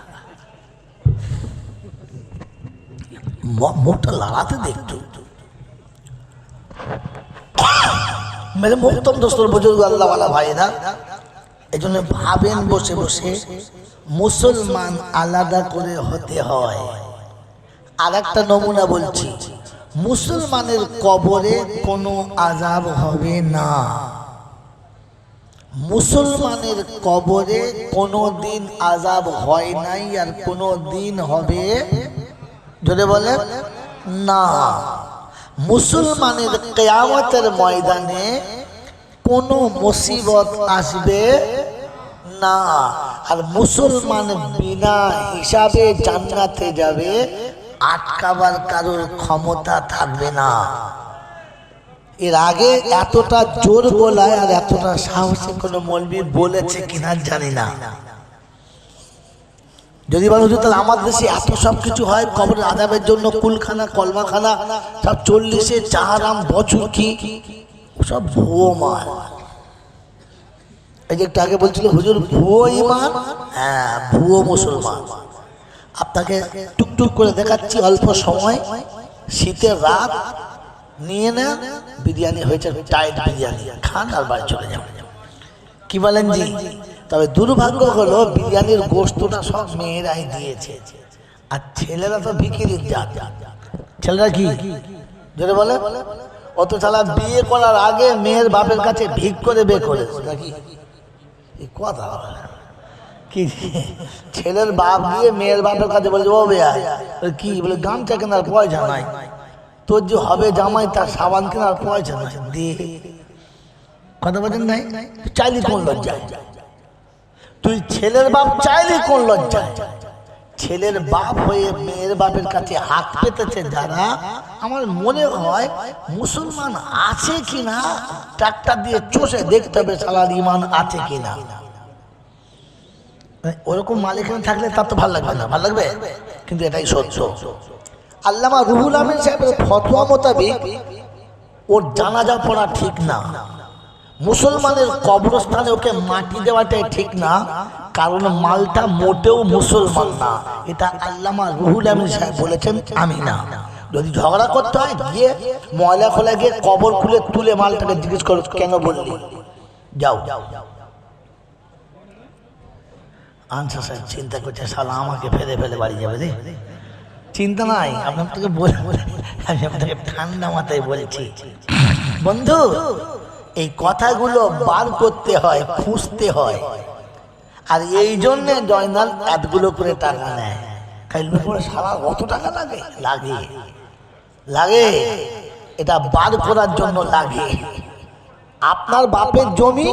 Speaker 1: মুখটা লাড়াতে দেখতো মেরে মোহতম দোস্তর বুজুর্গ আল্লাহ ভাইরা। এই জন্য ভাবেন বসে বসে মুসলমান আলাদা করে হতে হয়। আর একটা নমুনা বলছি, মুসলমানের কবরে কোনো আযাব হবে না। মুসলমানের কবরে কোনো দিন আযাব হয় নাই, আর কোনো দিন হবে যদি বলে না। মুসলমানের কিয়ামতের ময়দানে কোনো মুসিবত আসবে না, আর মুসলমান বিনা হিসাবে জান্নাতে যাবে, আটকাবার কারোর ক্ষমতা থাকবে না। এর আগে এতটা জোর গলায় আর এতটা সাহসে কোনো মৌলবি বলেছে কিনা জানি না। যদি বলো তাহলে আমাদের দেশে এত সব কিছু হয় কবরের আযাবের জন্য, কুলখানা কলমাখানা সব 40-এ চাহারাম বছর কি সব ভুয়ো মান। এই যে একটু আগে বলছিল হুজুর ভুয়ো ইমান, হ্যাঁ ভুয়ো মুসলমান। আপনাকে টুকটুক করে দেখাচ্ছি অল্প সময়, শীতের রাত, নিয়ে নেন বিরিয়ানি হয়েছে, টাইট বিরিয়ানি খান আর বাড়ি চলে যাবেন। কি বলেন জি? তবে দুর্ভাগ্য হলো বিরিয়ানির গোশতটা সব মেয়েরাই দিয়েছে, আর ছেলেরা তো বিক্রির জাত। ছেলেরা কি যদি বলে অত শালা বিয়ে করার আগে মেয়ের বাপের কাছে ভিক করে বে করে নাকি কথা। কি ছেলের বাপ গিয়ে মেয়ের বাপের কাছে বলে ও বেয়া কি বলে গামছা কেনার পয়সা নাই, তোর যে হবে জামাই তার সাবান কেনার পয়সা নাই, দে কথা বলেন নাই। চাইলি কোন লজ্জায়? তুই ছেলের বাপ চাইলি কোন লজ্জায়? ছেলের বাপ হয়ে মেয়ের বাপের কাছে হাত পেতেছে যারা, আমার মনে হয় মুসলমান আছে কিনা ট্রাক্টর দিয়ে চষে দেখতে হবে শালার ইমান আছে কিনা। ওরকম মালিক থাকলে তার তো ভালো লাগবে না, ভালো লাগবে, কিন্তু এটাই সত্য। আল্লামা রুহুল আমিন সাহেবের ফতোয়া মোতাবেক ওর জানাজা পড়া ঠিক না, মুসলমানের কবরস্থানে ওকে মাটি দেওয়াটাই ঠিক না, কারণ মালটা মোটেও মুসলমান না। এটা আল্লামা রুহুল আমিন সাহেব বলেছেন, আমি না। যদি ঝগড়া করতে হয় গিয়ে ময়লা খোলা গিয়ে কবর খুলে তুলে মালটাকে জিজ্ঞেস করো কেন বললি, যাও। আনসার সাহেব চিন্তা করছে শালা আমাকে ফেলে ফেলে বাড়ি যাবে রে। চিন্তা নাই, আপনাকে বলে আমি আপনাকে ঠান্ডা মাথায় বলেছি বন্ধু, এই কথাগুলো বার করতে হয়, খুঁজতে হয়। আর এই জন্যে জয়নাল এতগুলো করে টাকা নেয়। হেলমেট পরে সারা কত টাকা লাগে? লাগে লাগে, এটা বার করার জন্য লাগে। আপনার বাপের জমি,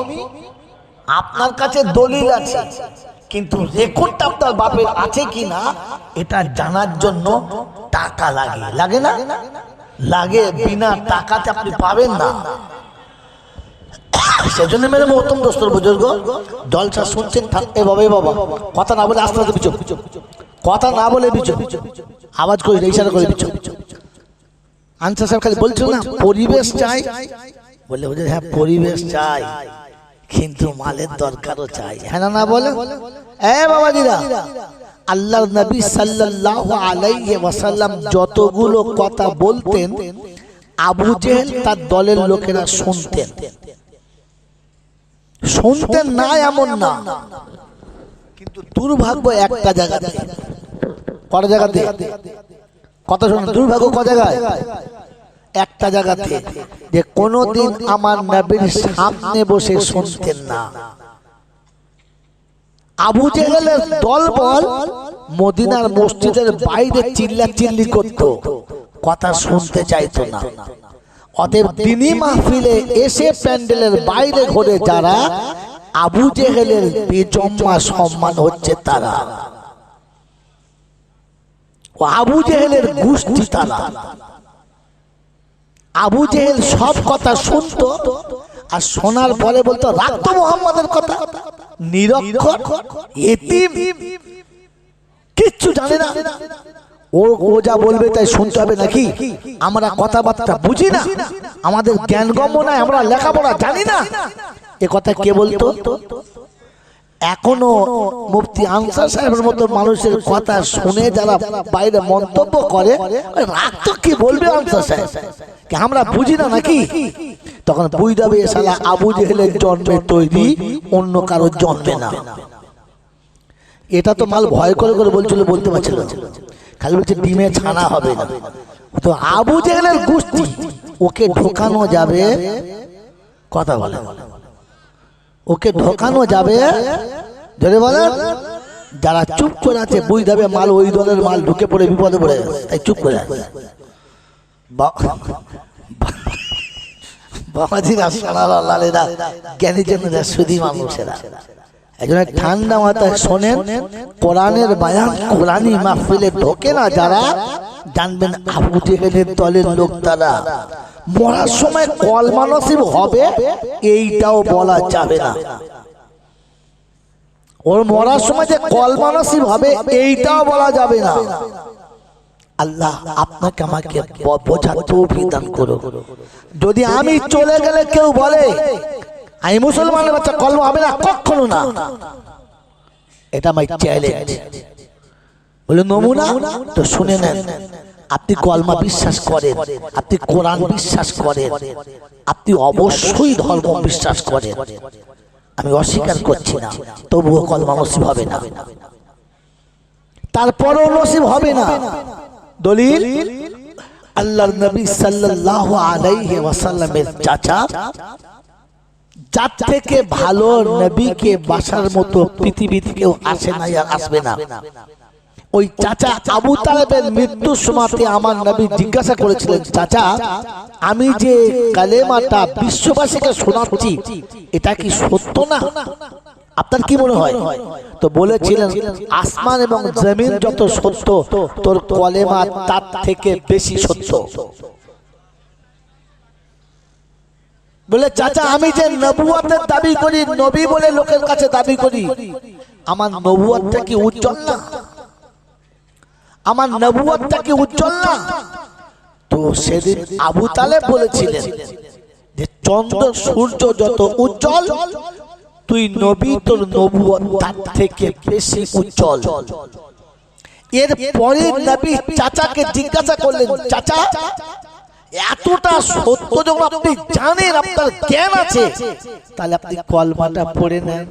Speaker 1: আপনার কাছে দলিল আছে, কিন্তু রেকর্ডটা আপনার বাপের আছে কিনা এটা জানার জন্য টাকা লাগে। লাগে না? লাগে। বিনা টাকাতে আপনি পাবেন না। সেজন্য মেরে মহতম দোস্তর বুজুর্গ, জলসা শুনছেন এ বাবা কথা না বলে আস্তে আস্তে পিছু, কথা না বলে পিছু, আওয়াজ করে ইশারা করে পিছু। আনসার সাহেব খালি বলছিল না পরিবেশ চাই, বললে বুঝে হ্যাঁ পরিবেশ চাই, কিন্তু মালের দরকারও চাই। হ্যাঁ না বলে? এ বাবাজিরা, আল্লাহর নবী সাল্লাল্লাহু আলাইহি ওয়াসাল্লাম যতগুলো কথা বলতেন, আবু জেহেল তার দলের লোকেরা শুনতেন। শুনতেন না এমন না, কিন্তু দুর্ভাগ্য একটা জায়গাতে। কত জায়গাতে কথা শুনুন, দুর্ভাগ্য কত জায়গায়? একটা জায়গাতে, যে কোনদিন আমার নবীর সামনে বসে শুনতেন না। আবু জেহেলের দলবল মদিনার মসজিদের বাইরে চিল্লাচিল্লি করত, কথা শুনতে চাইতো না। অতএব দিনী মাহফিলে এসে প্যান্ডেলের বাইরে ঘুরে যারা আবু জেহেলের বেজম্মা সম্মান হচ্ছে তারা, ও আবু জেহেলের গোষ্ঠী তারা। আবু জেহেল সব কথা শুনতো, আর শোনার পরে বলতো রাখতো মুহাম্মাদের কথা, নিরক্ষর এতিম, কিচ্ছু জানে না। ও যা বলবে তাই শুনতে হবে নাকি? আমরা কথাবার্তা বুঝি না, আমাদের জ্ঞানগম্য নাই, আমরা লেখাপড়া জানি না, এ কথা কে বলতো? এখনো মুফতি আনসার সাহেবের মতো মানুষের কথা শুনে যারা বাইরে মন্তব্য করে, রাখতো কি বলবে আনসার সাহেব, আমরা বুঝি না নাকি? তখন বুঝাবে শালা আবু জেহেলের জন্মে তৈরি, অন্য কারোর জন্মে না। এটা তো মাল ভয় করে করে বলছিল, বলতে পারছিল, খালি বলছে ডিমে ছানা হবে না। তো আবু জেহেলের গোষ্ঠী, ওকে ঢোকানো যাবে, কথা বলে, ওকে ঢোকানো যাবে, ধরে বলে যারা চুপ করে আছে বুঝাবে মাল ওই দলের মাল, ঢুকে পড়ে বিপদে পড়ে গেছে, তাই চুপ করে আছে। বাবাজিরা, সোনার লালেরা, জ্ঞানী জনেরা, সুধী মানুষেরা, একজন ঠান্ডা মাথায় শোনেন কোরআনের বায়ান, কোরআনী মাহফিলে ঢোকে না যারা, জানবেন আবু জেহেলের দলের লোক তারা। মরার সময় কলমা নসিব হবে এইটাও বলা যাবে না। ওর মরার সময় যে কলমা নসিব হবে এইটাও বলা যাবে না। আল্লাহ আপনাকে আমাকে বোঝার তৌফিক দান করো। যদি আমি চলে গেলে কেউ বলে আমি মুসলমানের বাচ্চা, কলমা হবে না, কখনো না, এটা আমার চ্যালেঞ্জ। বলে নমুনা তো শুনে নেন, আপনি কলমা বিশ্বাস করেন, আপনি কোরআন বিশ্বাস করেন, আপনি অবশ্যই ধর্ম বিশ্বাস করেন, আমি অস্বীকার করছি না, তবুও কলমা নসিব হবে না, তারপরও নসিব হবে না। দলিল আল্লাহর নবী সাল্লাল্লাহু আলাইহি ওয়াসাল্লামের চাচা, যার থেকে ভালো নবীকে বাসার মতো পৃথিবীতে কেউ আসে না আর আসবে না। ওই চাচা আবু তালেবের মৃত্যুর সময়তে আমার নবী জিজ্ঞাসা করেছিলেন, চাচা আমি যে কালেমাটা বিশ্ববাসীকে শোনাচ্ছি এটা কি সত্য না? আপনার কি মনে হয়? তো বলেছিলেন আসমান এবং জমিন যত সত্য, তোর কলেমা তার থেকে বেশি সত্য। বলে চাচা আমি যে নবুয়তের দাবি করি, নবী বলে লোকের কাছে দাবি করি, আমার নবুয়তটা কি উজ্জ্বল না? আমার নবুয়তটা কি উজ্জ্বল না? তো সেদিন আবু তালেব বলেছিলেন যে চন্দ্র সূর্য যত উজ্জ্বল, তুই নবী, তোর নবুয়ত তার থেকে বেশি উজ্জ্বল। এর পরে নবী চাচাকে জিজ্ঞাসা করলেন, চাচা এতটা সত্য যখন আপনি জানেন, আপনার জ্ঞান আছে, তাহলে আপনি কলমাটা পড়ে নেন।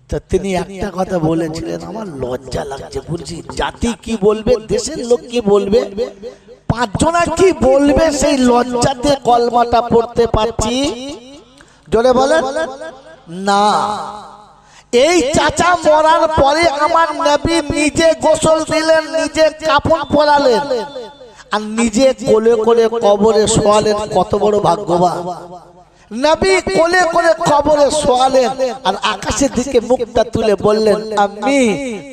Speaker 1: তো তিনি একটা কথা বলেছিলেন, আমার লজ্জা লাগছে, বলছি জাতি কি বলবে, দেশের লোক কি বলবে, পাঁচজনা কি বলবে, সেই লজ্জাতে কলমাটা পড়তে পারছি। জোরে বলেন না। এই চাচা মরার পরে আমার নবী নিজে গোসল দিলেন, নিজে কাপড় পরালেন, আর নিজে কোলে করে কবরে শোয়ালেন। কত বড় ভাগ্যবান! নবী কোলে করে কবরে শোয়ালেন আর আকাশের দিকে মুখটা তুলে বললেন, আম্মি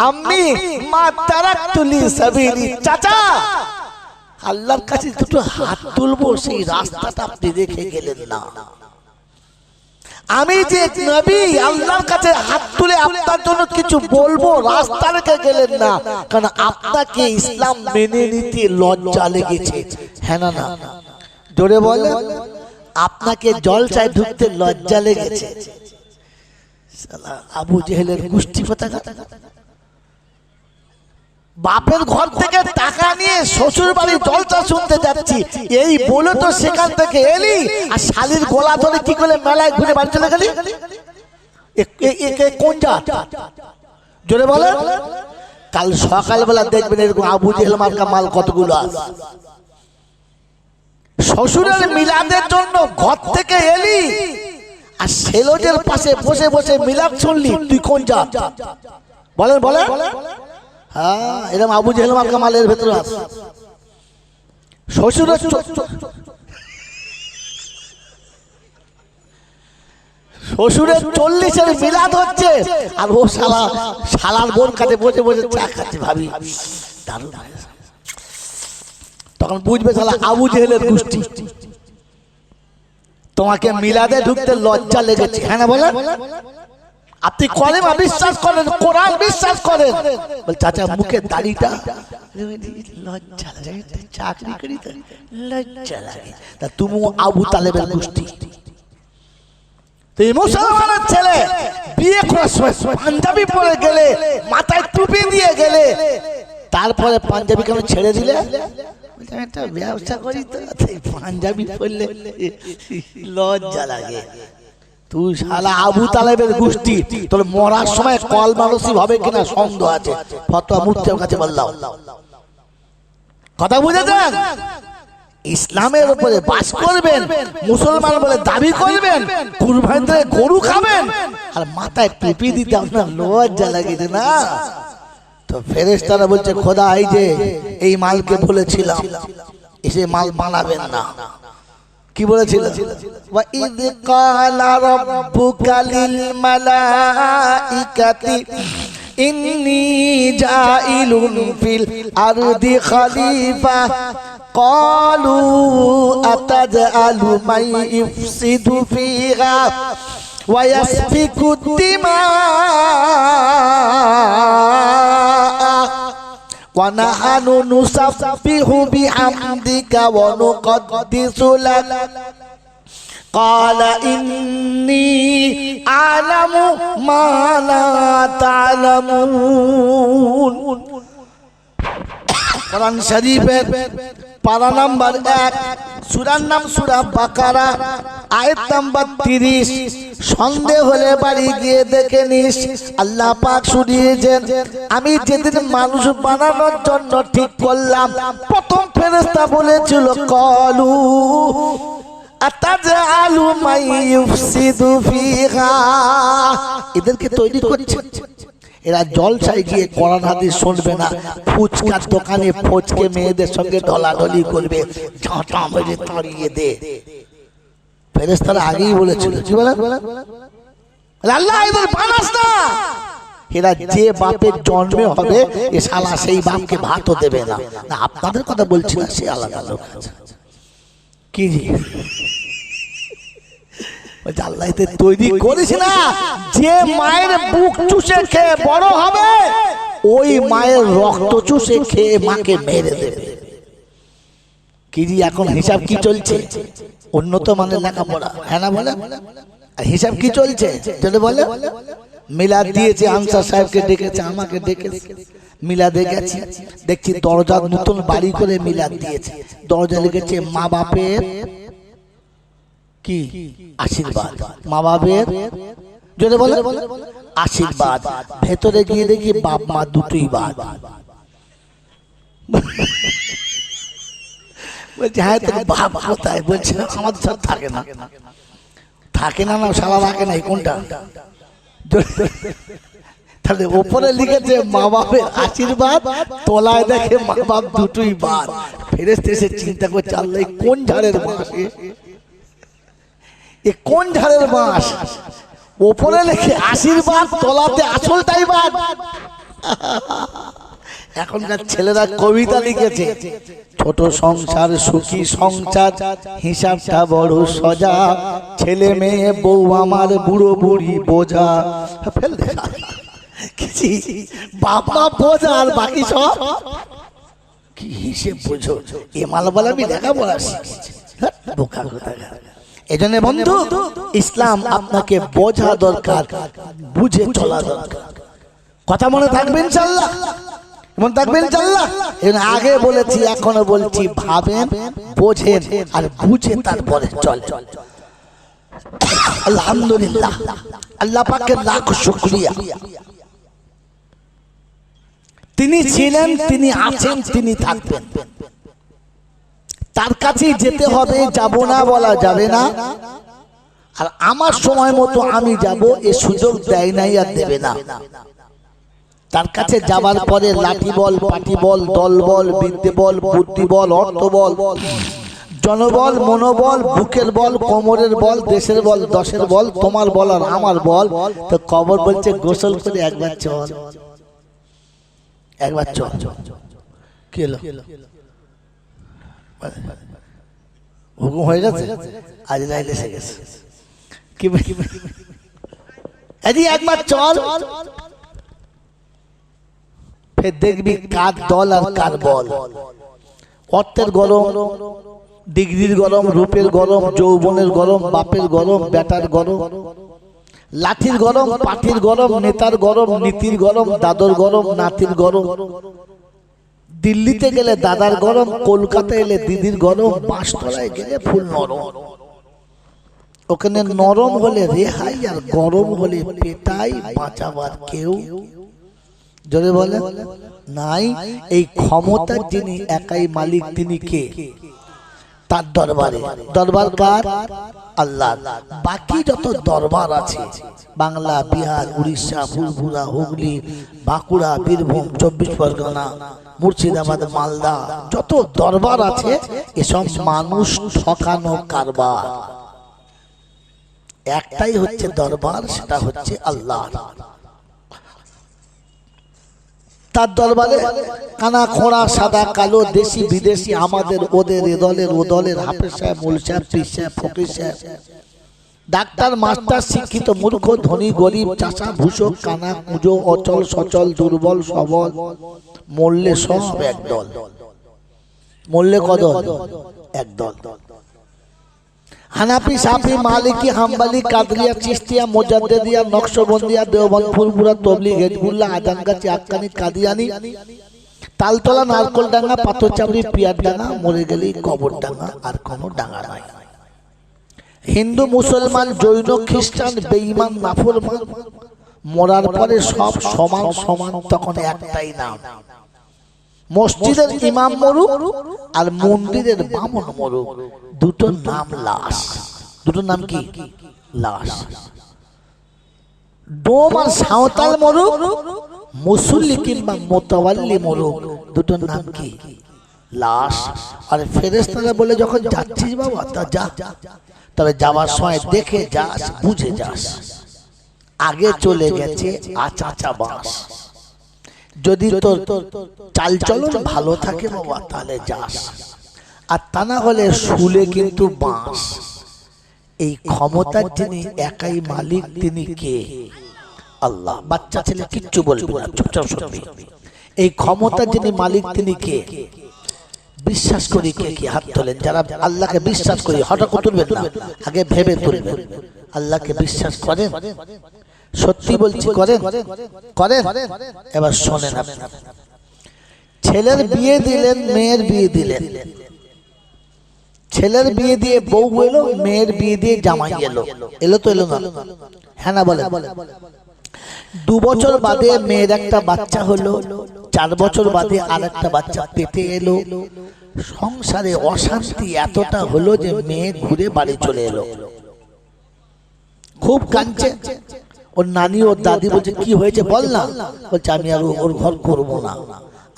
Speaker 1: আম্মি মা তারাকতুলি সাবিলি। চাচা, আল্লাহর কাছে দুটো হাত তুলবো, সেই রাস্তাটা আপনি রেখে গেলেন না। আমি যে নবী, আল্লাহর কাছে হাত তুলে আপনার জন্য কিছু বলবো, রাস্তা রেখে গেলেন না, কারণ আপনাকে ইসলাম মেনে নিতে লজ্জা লেগেছে। হ্যাঁ না না? জোরে বলেন। আপনাকে জলসায় ঢুকতে লজ্জা লেগেছে। শালা আবু জেহেলের গোষ্ঠী কোথায়! বাপের ঘর থেকে টাকা নিয়ে শ্বশুর বাড়ি জলসা শুনতে যাচ্ছি, এই বলে তো সেখান থেকে এলি, আর শালির গলা ধরে কি করে মেলায় ঘুরে বাড়ি চলে গেলি? কোন জাত? জোরে বলে। কাল সকালবেলা দেখবেন এরকম আবু জেহেল মার্কা মাল কতগুলো আছে। শ্বশুরের মিলাদের জন্য ঘর থেকে এলি, আর সেলোজের পাশে বসে বসে মিলাদ শুনলি, তুই কোন জাত? বলেন বলেন। হ্যাঁ, এরকম আবু জেহেল মার্কা মালের ভেতরে আছে। শ্বশুরের শ্বশুরের 40-এর মিলাদ হচ্ছে, আর ও শালার বোন কাছে বসে বসে চা খাচ্ছে। ভাবি দারুণ, তখন বুঝবে শালা আবু জেহেলের গোষ্ঠী। তোমাকে মিলাদে ঢুকতে লজ্জা লেগেছে। হ্যাঁ না বলেন? আপনি কলেমা বিশ্বাস করেন, কোরআন বিশ্বাস করেন, বল চাচা মুখে দাড়িটা লজ্জা লাগে, চাকরি করি তো লজ্জা লাগে। তা তুমি আবু তালেবের গোষ্ঠী। তুই মুসলমানের ছেলে, বিয়ে করার সময় পাঞ্জাবি পরে গেলে, মাথায় টুপি দিয়ে গেলে, তারপরে পাঞ্জাবি কেন ছেড়ে দিলে? একটা ব্যবসা করি তো, পাঞ্জাবি পরলে লজ্জা লাগে। তুই শালা আবু তালেবের গোষ্ঠী, তোর মরার সময় কল মানসিব হবে কিনা সন্দেহ আছে। ফতোয়া মুফতির কাছে বললাম। কথা বুঝেছেন? ইসলামের উপরে বাস করবেন, মুসলমান বলে দাবি করবেন, কুরবানি দিয়ে গরু খাবেন, আর মাথায় টুপি দিতে আপনার লজ্জা লাগে না? তো ফেরেশতারা বলছে, খোদা এই যে এই মালকে বলেছিলাম এসে মাল বানাবেন না। কি বলেছিল? ওয়া ইয ক্বালা রাব্বুকা লিল মালাইকাতি ইন্নী জাইলুন ফিল আরদি খলিফা ক্বালু আতাজআলু মান ইফসিদু ফিহা ওয়া ইয়াসফিকু দিমা وَنَحْنُ نُسَبِّحُ بِحَمْدِكَ وَنُقَدِّسُ لَكَ قَالَ إِنِّي أَعْلَمُ مَا لَا تَعْلَمُونَ। কোরআন শরীফের পারা নাম্বার 1, সূরার নাম সূরা বাকারা, আয়াত নাম্বার 30। সন্দেহ হলে বাড়ি গিয়ে দেখে নিস। আল্লাহ পাক শুনিয়েছেন, আমি যেদিন মানুষ বানানোর জন্য ঠিক করলাম, প্রথম ফেরেশতা বলেছিল কলু আতাজআলু মান ইফসিদু ফিহা। এদেরকে তৈরি করছে, এরা জলসায় গিয়ে কোরআন হাদিস শুনবে না, ফুচকার দোকানে ফচকে মেয়েদের সঙ্গে ঢলাঢলি করবে, ঝাঁটা মেরে তাড়িয়ে দে। ফেরেশতারা আগেই বলেছিল, কি বলেন? আল্লাহ এদের বানাস না। এরা যে বাপের জন্মে হবে, এ শালা সেই বাপকে ভাতও দেবে না। না, আপনাদের কথা বলছি না, সে আলাদা লোক আছে। কি আল্লাহ তৈরি করিস না, যে মায়ের বুক চুষে খেয়ে বড় হবে, ওই মায়ের রক্ত চুষে খেয়ে মাকে মেরে দেবে। কি এখন হিসাব কি চলছে? উন্নত মানের লেখাপড়া, হ্যাঁ না বলে? হিসাব কি চলছে যদি বলে? মিলাদ দিয়েছে, আনসার সাহেবকে ডেকেছে, আমাকে ডেকেছে, মিলাদে গেছি, দেখছি দরজার নতুন বাড়ি করে মিলাদ দিয়েছে। দরজা লিখেছে মা বাপের কি আশীর্বাদ, মা বাপের যদি বলে আশীর্বাদ। ভেতরে গিয়ে দেখি বাপ মা দুটোই বাদ। বলছে হ্যাঁ, তোর বাপ কোথায়? বলছে আমাদের সাথে থাকে না। থাকে না, না সারা রাখে না। কোনটা তাহলে ওপরে লিখেছে মা বাপের আশীর্বাদ, তলায় দেখে মা বাপ দুটোই বাদ। ফেরেশতা এসে চিন্তা করছে আল্লাহ কোন ঝাড়ের বাঁশ, এ কোন ঝাড়ের বাঁশ? ওপরে লিখে আশীর্বাদ, তলাতে আসলটাই বাদ। এখনকার ছেলেরা কবিতা লিখেছে, ছোট সংসার সুখী সংসার, হিসাবটা বড় সজা, ছেলে মেয়ে বউ আমার বুড়ো বুড়ি বোঝা। ফেল বাপ মা বোঝা আর বাকি সব কি হিসেব বুঝো। এ মালবালা আমি দেখা বলা বোকা কোথাকার। এজন্য বন্ধু ইসলাম আপনাকে বোঝা দরকার, বুঝে চলা দরকার। কথা মনে থাকবে ইনশাআল্লাহ, মনে থাকবে ইনশাআল্লাহ। আগে বলেছি এখনো বলছি, ভাবেন, বোঝেন আর বুঝে তারপরে চলে। আলহামদুলিল্লাহ, আল্লাহ পাকের লাখ শুকরিয়া। তিনি ছিলেন, তিনি আছেন, তিনি থাকবেন। তার কাছে যেতে হবে, যাব না বলা যাবে না। আর আমার সময় মতো আমি যাব এ সুযোগ দেয় নাই আর দেবে না। তার কাছে যাবার পরে লাঠি বল, পাটি বল, দল বল, বিদ্যে বল, বুদ্ধি বল, অর্থ বল, জনবল, মনোবল, বুকের বল, কোমরের বল, দেশের বল, দশের বল, তোমার বল আর আমার বল। তো কবর বলছে গোসল করে একবার চল, একবার চল। কি হলো? হুকুম হয়ে গেছে, আজ রাইল এসে গেছে। কি একবার চল, ফের দেখবি কার দল আর কার বল। অর্থের গরম, ডিগ্রির গরম, রূপের গরম, যৌবনের গরম, বাপের গরম, বেটার গরম, লাঠির গরম, পাঠির গরম, নেতার গরম, নীতির গরম, দাদর গরম, নাতির গরম। দিল্লিতে গেলে দাদার গরম, কলকাতা এলে দিদির গরম, বাঁশতলায় গেলে ফুল নরম। ওখানে নরম হলে রেহাই আর গরম হলে পেটাই, বাঁচাবার কেউ জোরে বলে নাই। এই ক্ষমতার যিনি একাই মালিক, তিনি কে? তার দরবারে। দরবার কার? আল্লাহ। বাকি যত দরবার আছে, বাংলা, বিহার, উড়িষ্যা, ফুলপুরা, হুগলি, বাঁকুড়া, বীরভূম, 24 পরগনা, মুর্শিদাবাদ, মালদা, যত দরবার আছে এসব মানুষ ঠকানো কারবার। একটাই হচ্ছে দরবার, সেটা হচ্ছে আল্লাহ। তার দরবারে কানা খোঁড়া, সাদা কালো, দেশি বিদেশি, আমাদের ওদের, এ দলের ও দলের, হাফেজ সাহেব, মৌল সাহেব, পীর সাহেব, ফকির সাহেব, ডাক্তার, মাস্টার, শিক্ষিত, মূর্খ, ধনী, গরিব, চাষা, ভূষক, কানা, কুঁজো, অচল সচল, দুর্বল সবল, মরলে সব একদল। মরলে কদল? একদল। হানাফি, সাফি, মালিকি, হাম্বলি, কাদরিয়া, চিশতিয়া, মুজাদ্দিদিয়া, নকশবন্দিয়া, দেওবন্দ, ফুলপুরা, তবলিগ, হিজবুল্লাহ, আজানগাছি, আক্কানি, কাদিয়ানি, তালতলা, নারকলডাঙ্গা, পাথরচাবড়ি, পিয়ারডাঙ্গা, মরে গেলেই কবরডাঙ্গা, আর কোনো ডাঙ্গা নাই। হিন্দু, মুসলমান, জৈন, খ্রিস্টান, বেঈমান, নাফরমান, মরার পরে সব সমান সমান, তখন একটাই নাম। মসজিদের ইমাম মরুক আর মন্দিরের বামন মরুক, দুটো নাম লাশ। দুটো নাম কি? লাশ। ডোম আর সাঁওতাল মরুক, মুসল্লি কিংবা মোতাওয়াল্লি মরুক, দুটো নাম কি? লাশ। আর ফেরেশতারা বলে যখন যাচ্ছিস বাবা তা যা, তবে যাওয়ার সময় দেখে যাস, বুঝে যাস। আগে চলে গেছে আচাচা বাস। যদি তোর চালচলন ভালো থাকে বাবা তাহলে যাস, আর তা না হলে শুলে কিন্তু বাঁশ। এই ক্ষমতার যিনি একাই মালিক, তিনি কে? আল্লাহ। বাচ্চা ছেলে কিচ্ছু বলবি না, চুপচাপ শুনবি। এই ক্ষমতার যিনি মালিক, তিনি কে? বিশ্বাস করি কে কি? হাত তোলেন যারা আল্লাহকে বিশ্বাস করি। হঠাৎ তুলবেন না, আগে ভেবে তুলবেন। আল্লাহকে বিশ্বাস করেন? সত্যি বলছি, করেন? করেন? এবার শোনেন। ছেলের বিয়ে দিলেন, মেয়ের বিয়ে দিলেন। ছেলের বিয়ে দিয়ে বউ এলো, মেয়ের বিয়ে দিয়ে জামাই এলো। এলো তো এলো না? হ্যাঁ না বলেন। 2 বছর বাদে মেয়ের একটা বাচ্চা হলো, 4 বছর বাদে আর একটা বাচ্চা পেটে এলো। সংসারে অশান্তি এতটা হলো যে মেয়ে ঘুরে বাড়ি চলে এলো। খুব কাঁদছে, ওর নানি ওর দাদি বলছে কি হয়েছে বল না, বলছে আমি আর ওর ঘর করবো না,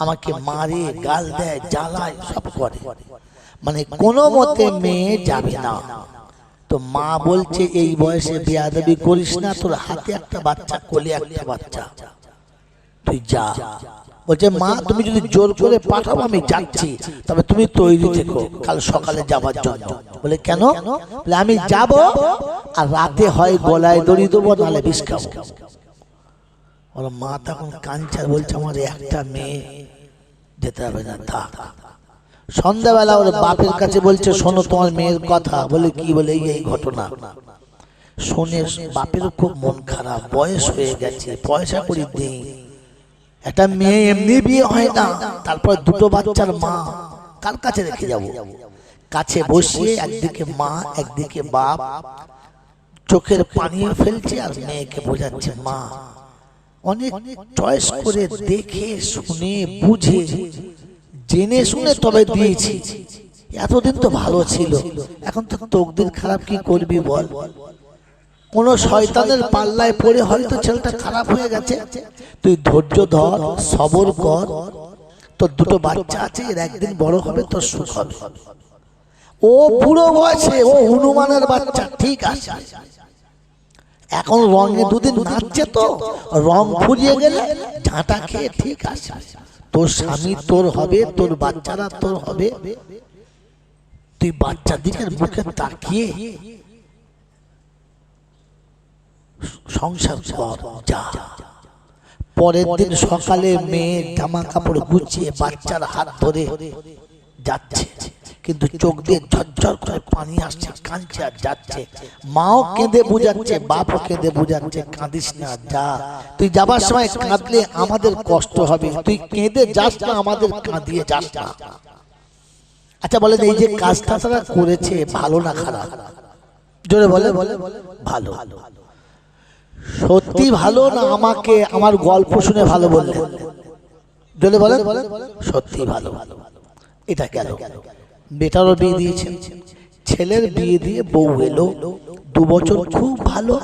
Speaker 1: আমাকে মারে গাল দেয় জ্বালায় সব করে, মানে কোনো মতে মেয়ে যাবে না। তো মা বলছে এই বয়সে বেয়াদবি করিস না, তোর হাতে একটা বাচ্চা, কোলে একটা বাচ্চা, তুই যা। বলছে মা তুমি যদি জোর করে পাঠাবো আমি যাচ্ছি, তবে তুমি তৈরি থেকো কাল সকালে যাবার জন্য। বলে কেন? বলে আমি যাব আর রাতে হয় গলায় দড়ি দেবো নাহলে বিষ খাবো। ওর মা তখন কাঁদছে, বলছে আমার একটা মেয়ে, যেতে হবে না থাক। সন্ধ্যাবেলা ওর বাপের কাছে বলছে শোনো তোমার মেয়ের কথা। বলে কি? বলে এই ঘটনা শুনে বাপেরও খুব মন খারাপ, বয়স হয়ে গেছে, পয়সা করি দেই, একটা মেয়ে এমনি বিয়ে হয় না, তারপর দুটো বাচ্চার মা, কার কাছে রেখে যাব? কাছে বসিয়ে একদিকে মা একদিকে বাপ চোখের পানি ফেলছে আর মেয়েকে বোঝাচ্ছে মা অনেক চয়েস করে দেখে শুনে বুঝে জেনে শুনে তবে দিয়েছি, এতদিন তো ভালো ছিল, এখন তো তকদির খারাপ, কি করবি বল? কোন শয়তানের পাল্লায় পড়ে হয়তো ছেলেটা খারাপ হয়ে গেছে, তুই ধৈর্য ধর, সবর কর, তোর দুটো বাচ্চা আছে, এর একদিন বড় হবে, তোর সুখ হবে। ও বুড়ো বয়সে ও হনুমানের বাচ্চা, ঠিক আছে, এখন রঙে দুদিন নাচছে, তো রং ফুরিয়ে গেলে ঝাঁটা খেয়ে ঠিক আছে, তোর স্বামী তোর হবে, তোর বাচ্চারা তোর হবে, তুই বাচ্চা দিকের মুখে তাকিয়ে সংসার কর, যা। পরের দিন সকালে মেয়ে জামা কাপড় গুছিয়ে বাচ্চার হাত ধরে যাচ্ছে, কিন্তু চোখ দিয়ে ঝরঝর করে পানি আসছে, কাঁদছে আর যাচ্ছে। মাও কেঁদে বুঝাচ্ছে, বাপও কেঁদে বুঝাচ্ছে, কাঁদিস না, যা, তুই যাবার সময় কাঁদলে আমাদের কষ্ট হবে, তুই কেঁদে যাস না, আমাদের কাঁদিয়ে যাস না। আচ্ছা বলে এই যে কাজটা তারা করেছে ভালো না খারাপ? জোরে বলে ভালো। সত্যি ভালো না আমাকে আমার গল্প শুনে ভালো বললেন? জোরে বলে সত্যি ভালো। এটা গেল, বেটারও বিয়ে দিয়েছে, ছেলের বিয়ে দিয়ে বউ এলো, 2 বছর খুব ভালো,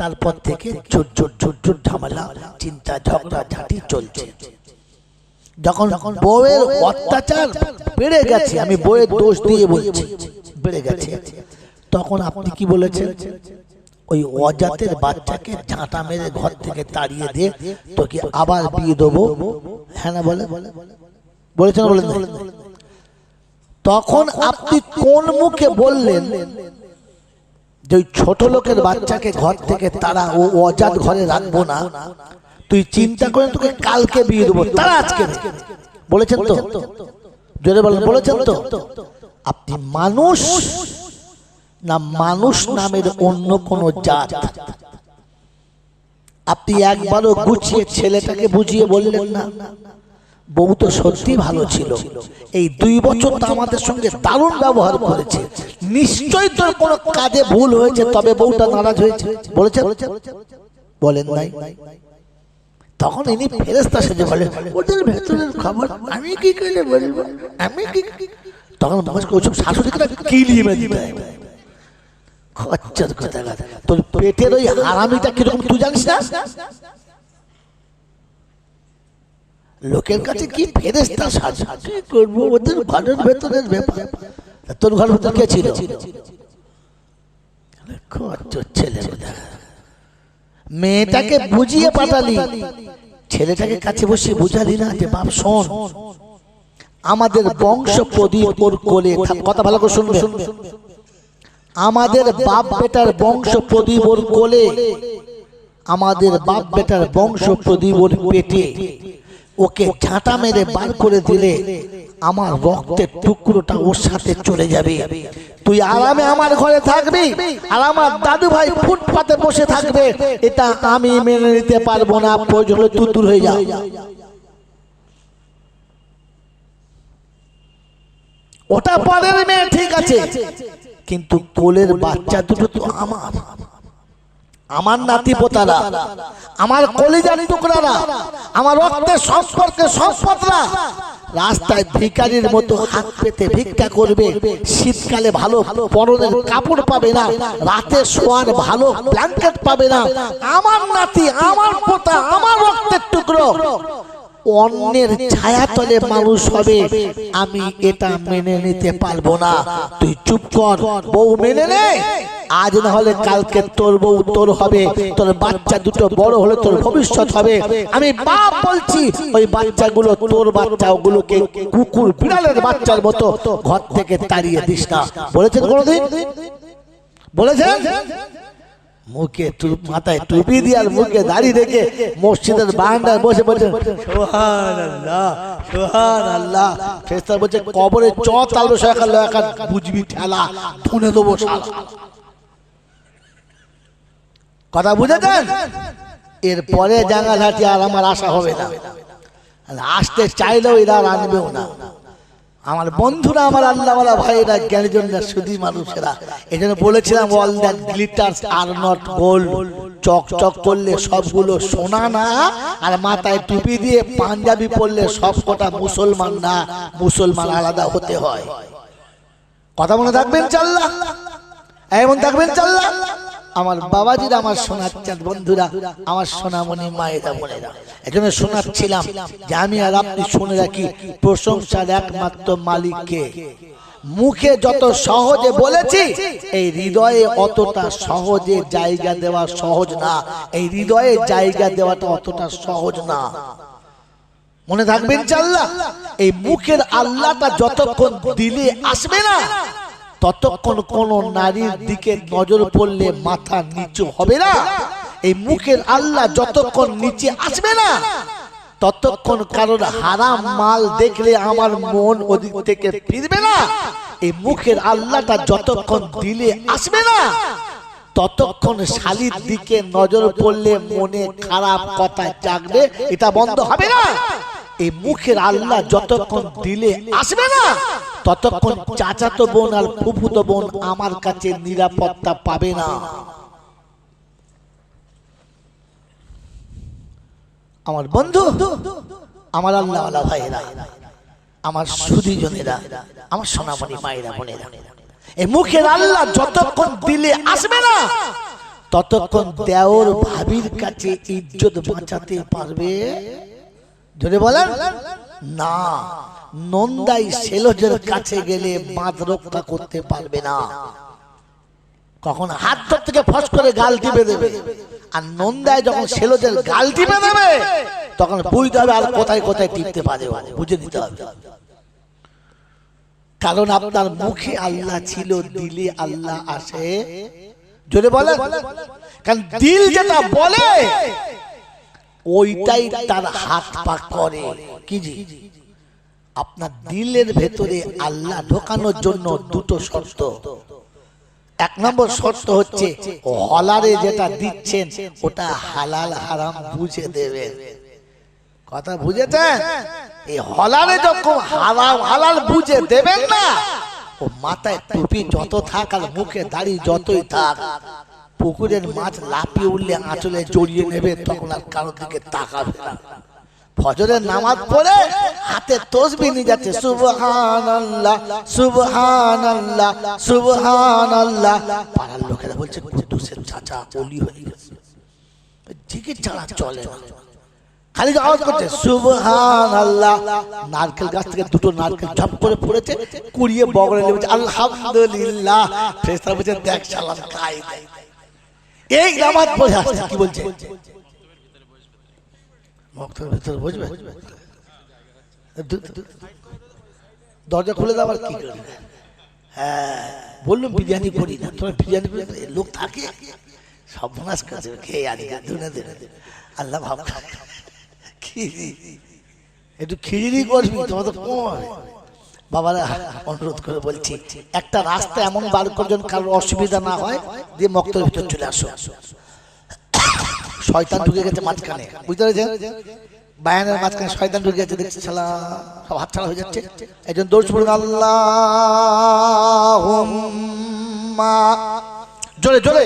Speaker 1: তারপর থেকে ছোট ঝামেলা, চিন্তা, ঝগড়া ঝাঁটি চলছে। যখন বউয়ের অত্যাচার বেড়ে গেছে, আমি বউয়ের দোষ দিয়ে বলছি, বেড়ে গেছে, তখন আপনি কি বলেছেন? ওই অজাতের বাচ্চাকে ঝাঁটা মেরে ঘর থেকে তাড়িয়ে দিয়ে তোকে আবার বিয়ে দেবো, হ্যাঁ না বলেছেন? বলেন। তখন আপনি কোন মুখে বললেন যে ওই ছোট লোকের বাচ্চাকে ঘর থেকে তারা, ও অজাত ঘরে রাখবো না, তুই চিন্তা করেন তোকে কালকে বিয়ে দেবো, তারা আজকে? বলেছেন তো? জোরে বলেন, বলেছেন তো? আপনি মানুষ না মানুষ নামের অন্য কোন জাত? আপনি একবারও গুছিয়ে ছেলেটাকে বুঝিয়ে বললেন না? বউ তো সত্যি ভালো ছিল, এই 2 বছর তো আমাদের সঙ্গে দারুণ ব্যবহার করেছে, নিশ্চয়ই তোর কোনো কাজে ভুল হয়েছে, তবে বউটা নারাজ হয়েছে। বলেছেন? বলেন নাই? তখন ইনি ফেরেশতা সেজে বলে ওদের ভেতরের খবর আমি কি করে বলবো, আমি কি? তখন ওসব শাশুড়িকে কিলিয়ে দিতে হয়, খচ্চর কথা। তোর পেটের ওই হারামিটা কিরকম তুই জানিস না? লোকের কাছে কি ফেরেশতা সাজা, কি করবো, ওদের ঘরের ভেতরের ব্যাপার। তোর ঘরের ভেতর কে ছিল? খচ্চর ছেলে। মেয়েটাকে বুঝিয়ে পাঠালি, ছেলেটাকে কাছে বসে বুঝালি না যে বাপ শোন, আমাদের বংশ প্রদীপ ওর কোলে, কথা ভালো করে শুনবে, আমাদের বাপ বেটার বংশ প্রদীপ ওর কোলে, আমাদের বাপ বেটার বংশ প্রদীপ ওর পেটে, ওকে ঝাঁটা মেরে বার করে দিলে আমার রক্তের টুকরোটা ওর সাথে চলে যাবে, তুই আরামে আমার ঘরে থাকবি আর আমার দাদু ভাই ফুটপাতে বসে থাকবে, এটা আমি মেনে নিতে পারবো না, প্রয়োজন হলে তুই দূর হয়ে যা। ওটা পরের মেয়ে ঠিক আছে, কিন্তু কোলের বাচ্চা দুটো তো আমার, আমার নাতি পোতারা, আমার কলিজার টুকরারা, আমার রক্তের সম্পর্কে সম্পদরা, রাস্তায় ভিখারির মতো হাত পেতে ভিক্ষা করবে, শীতকালে ভালো পরনের কাপড় পাবে না, রাতে শোয়ার ভালো ব্ল্যাঙ্কেট পাবে না। আমার নাতি, আমার পোতা, আমার রক্তের টুকরো অন্যের ছায়াতলে মানুষ হবে, আমি এটা মেনে নিতে পারবো না। তুই চুপ কর, বউ মেনে নে। আজ না হলে কালকে তোর বউ তোর হবে, তোর বাচ্চা দুটো বড় হলে তোর ভবিষ্যৎ হবে। আমি বাপ বলছি, ওই বাচ্চাগুলো তোর বাচ্চা, ওগুলোকে কুকুর বিড়ালের বাচ্চার মতো ঘর থেকে তাড়িয়ে দিস না। বলেছেন কোনোদিন? বলেছেন? মুখে মাথায় টুপি দিয়ে আর মুখে দাড়ি রেখে মসজিদের বারান্দায় বসে বলছে সুবহানাল্লাহ সুবহানাল্লাহ। ফেরেশতা বলছে কবরে চ তালবে সকাল লয়াকার বুঝবি ঠেলা ধুনে দেবো শালা। কথা বুঝেছেন? এরপরে জাঙ্গাঘাটি আর আমার আশা হবে না, আসতে চাইলেও এরা আনবেও না। আমার বন্ধুরা, আমার আল্লাহওয়ালা ভাইরা, জ্ঞানীজনরা, সুধী মানুষেরা, এই জন্য বলেছিলাম all that glitters are not gold. চকচক করলে সবগুলো সোনা না, আর মাথায় টুপি দিয়ে পাঞ্জাবি পরলে সব কটা মুসলমান না। মুসলমান আলাদা হতে হয়। কথা মনে থাকবেন চাল্লা, এমন থাকবেন চাল্লা। আমার বাবাজিরা, আমার শোনাচ্ছেন বন্ধুরা, আমার সোনামণি মায়েরা বোনেরা, এজন্য শোনাচ্ছিলাম যে আমি আর আপনি শুনে রাখি, প্রশংসার একমাত্র মালিককে। মুখে যত সহজে বলেছি, এই হৃদয়ে অতটা সহজে জায়গা দেওয়া সহজ না। এই হৃদয়ে জায়গা দেওয়াটা অতটা সহজ না। মনে থাকবে ইনশাআল্লাহ। এই মুখের আল্লাহটা যতক্ষণ দিলে আসবে না, ততক্ষণ কোন নারীর দিকে নজর পড়লে মাথা নিচু হবে না। এই মুখের আল্লাহ যতক্ষণ নিচে আসবে না, ততক্ষণ কারোর হারাম মাল দেখলে আমার মন ওদিক থেকে ফিরবে না। এই মুখের আল্লাহটা যতক্ষণ দিলে আসবে না, ততক্ষণ শালীর দিকে নজর পড়লে মনে খারাপ কথা জাগবে, এটা বন্ধ হবে না। এই মুখের আল্লাহ যতক্ষণ দিলে আসবে না, ততক্ষণ চাচাতো বোন আর ফুফুতো বোন আমার কাছে নিরাপত্তা পাবে না। আমার বন্ধু, আমার আল্লাহওয়ালা ভাইরা, আমার সুধী জনেরা, আমার সোনামণি মায়েরা বোনেরা, এই মুখের আল্লাহ যতক্ষণ দিলে আসবে না, ততক্ষণ দেওর ভাবির কাছে ইজ্জত বাঁচাতে পারবে যদি বলেন না। নন্দাই সেলজের কাছে গেলে বাঁধ রক্ষা করতে পারবে না। কখন হাত ধর থেকে ফস করে গাল টিপে দেবে, আর নন্দায় যখন সেলজের গাল টিপে দেবে, তখন বুঝতে হবে আর কোথায় কোথায় টিপতে পারে, বুঝে নিতে হবে। কারণ আপনার মুখে আল্লাহ ছিল, দিলে আল্লাহ আসে। যদি বলেন, কারণ দিল যেটা বলে ওইটাই তার হাত পা করে। কি জি? আপনার দিলের ভেতরে আল্লাহ ঢোকানোর জন্য দুটো শর্ত। এক নম্বর শর্ত হচ্ছে হলারে যেটা দিচ্ছেন ওটা হালাল হারাম বুঝে দেবেন। কথা বুঝেছেন? এই হলারে যখন হারাম হালাল বুঝে দেবেন না, ও মাথায় টুপি যত থাক আর মুখে দাড়ি যতই থাক, পুকুরের মাছ লাফিয়ে উঠলে আঁচলে জড়িয়ে নেবে, তখন আর কারোর দিকে তাকাবে না। ফজরের নামাজ পড়ে হাতে তাসবিহ নিয়ে যাচ্ছে, সুবহানাল্লাহ সুবহানাল্লাহ সুবহানাল্লাহ। পাড়ার লোকেরা বলছে কুদ্দুসের চাচা ওলি হয়ে গেছে, জিকির ছাড়া চলে না, খালি আওয়াজ করছে সুবহানাল্লাহ। নারকেল গাছ থেকে দুটো নারকেল ঝপ করে পড়েছে, কুড়িয়ে বগলে নেমেছে, আলহামদুলিল্লাহ। ফেরেশতারা বলছে দেখ শালা খাই দেয়। এই নামাজ পড়ে আসছে, কি বলছে? মক্তবের ভিতরে বুঝবে, দরজা খুলে দেওয়ার কি করবে? হ্যাঁ বললাম বিরিয়ানি করি না, তোমার বিরিয়ানি লোক থাকে সব নাশ করছে, খেয়ে আজকে দুনে দিনে আল্লাহ ভাব কি একটু খিচুড়ি করবি, তোমার তো কম হবে। বাবারা অনুরোধ করে বলছি, একটা রাস্তা এমন বার করবেন কারোর অসুবিধা না হয়, দিয়ে মক্তবের ভিতর চলে আসো। শয়তান ঢুকে গেছে মাঝখানে, বুঝতে পেরেছেন? বায়ানের মাঝখানে শয়তান ঢুকে গেছে, দেখছে শালা সব হাতছাড়া হয়ে যাচ্ছে। একজন দৌড় পড়ুন, আল্লাহুম্মা জোরে জোরে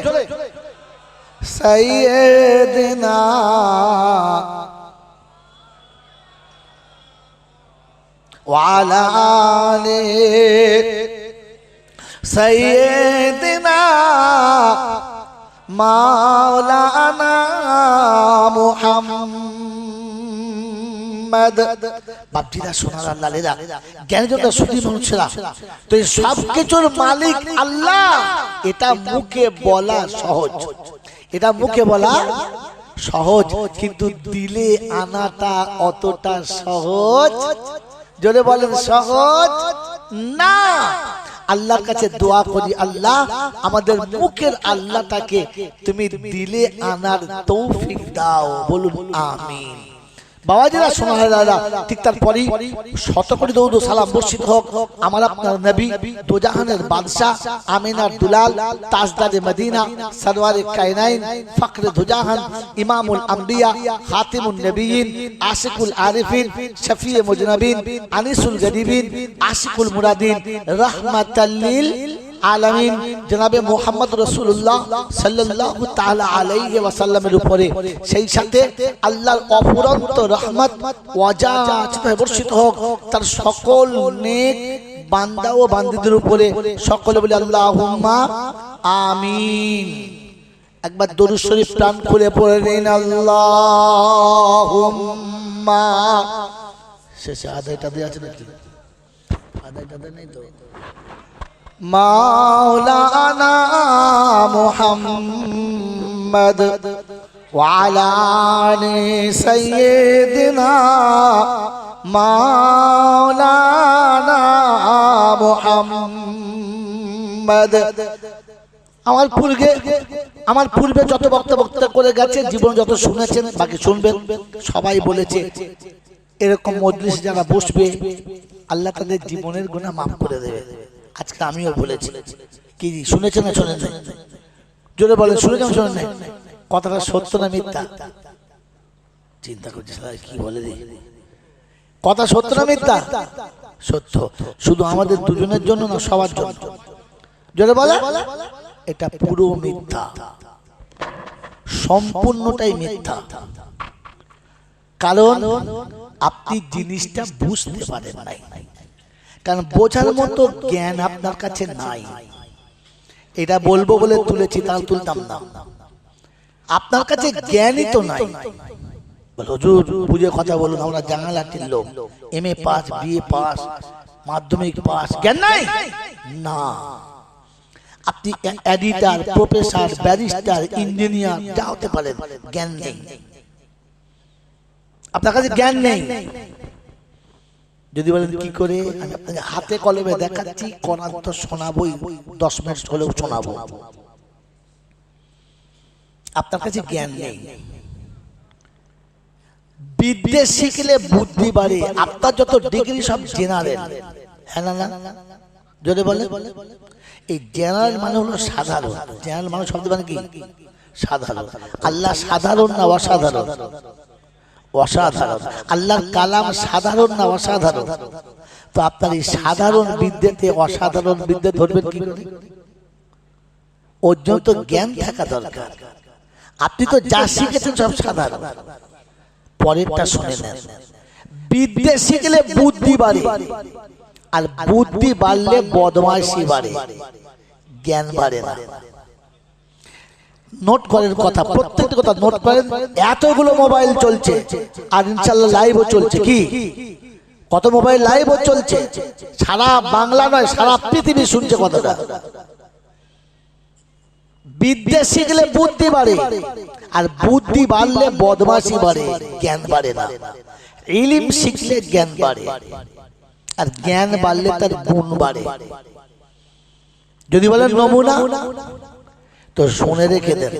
Speaker 1: সাইয়্যিদিনা ওয়ালা আলে সাইয়্যিদিনা মাওলানা মুহাম্মদ। বাপজিরা, সোনার লালেরা, জ্ঞানীজনরা, সুধী মানুষেরা, তো এই সব কিছুর মালিক আল্লাহ। এটা মুখে বলা সহজ, এটা মুখে বলা সহজ, কিন্তু দিলে আনাটা অতটা সহজ, জোরে বলেন, সহজ না। আল্লাহর কাছে দোয়া করি, আল্লাহ আমাদের মুখের আল্লাহটাকে তুমি দিলে আনার তৌফিক দাও, বলুন আমিন। বাবাজিরা, সোনারা, ঠিক তারপরেই শত কোটি দরুদ ও সালাম বর্ষিত হোক আমার আপনার নবী, দোজাহানের বাদশাহ, আমিনার দুলাল, তাজদারে মদিনা, সরওয়ারে কায়নাইন, ফখরে দোজাহান, ইমামুল আম্বিয়া, খাতিমুন নবিয়িন, আশিকুল আরিফিন, শফিয়ে মুজনবিন, আনিসুল গরিবিন, আশিকুল মুরাদিন, রাহমাতাল লিল আলামিন জনাবে মুহাম্মদ রাসূলুল্লাহ সাল্লাল্লাহু তাআলা আলাইহি ওয়াসাল্লামের উপরে, সেই সাথে আল্লাহর অফুরন্ত রহমত ওয়াজাত বর্ষিত হোক তার সকল নেক বান্দা ও বান্দীদের উপরে। সকলে বলি আল্লাহুম্মা আমিন। একবার দরুদ শরীফ প্রাণ খুলে পড়ে নিন, আল্লাহুম্মা। শেষে আদায়টা দেয়া আছে নাকি? আদায়টা দেয় নাই তো? মাওলানা মুহাম্মদ ওয়ালা আলি সাইয়্যিদিনা মাওলানা মুহাম্মদ। আমার পূর্বে যত বক্তা করে গেছে, জীবন যত শুনেছেন, বাকি শুনবেন, সবাই বলেছে এরকম মজলিস যারা বসবে আল্লাহ তাদের জীবনের গুনাহ মাফ করে দেবে। আজকে আমিও বলেছি, কি শুনেছেন না শোনেন নাই? জোরে বলেন, শুনেছেন শোনেন নাই? কথাটা সত্য না মিথ্যা? চিন্তা করছি কি বলে রে, কথা সত্য না মিথ্যা? সত্য। শুধু আমাদের দুজনের জন্য না, সবার জন্য। জোরে বলে, এটা পুরো মিথ্যা, সম্পূর্ণটাই মিথ্যা। কারণ আপনি জিনিসটা বুঝতে পারেন নাই, কারণ বোঝার মতো জ্ঞান আপনার কাছে নাই। এটা বলবো বলে তুলেছি, তাহলে তুলতাম না। আপনার কাছে জ্ঞানই তো নাই। হুজুর বুঝে কথা বলুন, আমরা জানালাটির লোক, এমএ পাস, বিএ পাস, মাধ্যমিক পাস, জ্ঞান নাই না। আপনি এডিটর, প্রফেসর, ব্যারিস্টার, ইঞ্জিনিয়ার যা হতে পারেন, জ্ঞান নেই, আপনার কাছে জ্ঞান নেই। যদি বলেন কি করে, আমি আপনাকে হাতে কলমে দেখাচ্ছি, কোরআন তো শোনাবই, 10 মিনিট হলেও শোনাবো। আপনার কাছে জ্ঞান নেই। বিদ্যে শিখলে বুদ্ধি বাড়ে। আপনার যত ডিগ্রি সব জেনারেল, হ্যাঁ না? যদি বলে এই জেনারেল মানে হলো সাধারণ। জেনারেল মানে শব্দ মানে কি? সাধারণ। আল্লাহ সাধারণ না অসাধারণ? অসাধারণ। আল্লাহর কালাম সাধারণ না অসাধারণ? তো আপনার এই সাধারণ বিদ্যাতে অসাধারণ বিদ্যা ধরবেন কি করে? ওর জন্য তো জ্ঞান থাকা দরকার। আপনি তো যা শিখেছেন সব সাধারণ। পরেরটা শুনে নেন, বিদ্যা শিখলে বুদ্ধি বাড়ে, আর বুদ্ধি বাড়লে বদমাইশি বাড়ে, জ্ঞান বাড়ে না। নোট করেন কথা, প্রত্যেকটা কথা নোট করেন। এতগুলো মোবাইল চলছে, আর ইনশাআল্লাহ লাইভও চলছে। কি কত মোবাইল লাইভও চলছে, সারা বাংলা নয় সারা পৃথিবী শুনছে কথাটা। বিদ্যা শিখলে বুদ্ধি বাড়ে, আর বুদ্ধি বাড়লে বদমাশি বাড়ে, জ্ঞান বাড়ে না। ইলম শিখলে জ্ঞান বাড়ে, আর জ্ঞান বাড়লে তার গুণ বাড়ে। যদি বলেন নমুনা, তো শুনে রেখে দেন।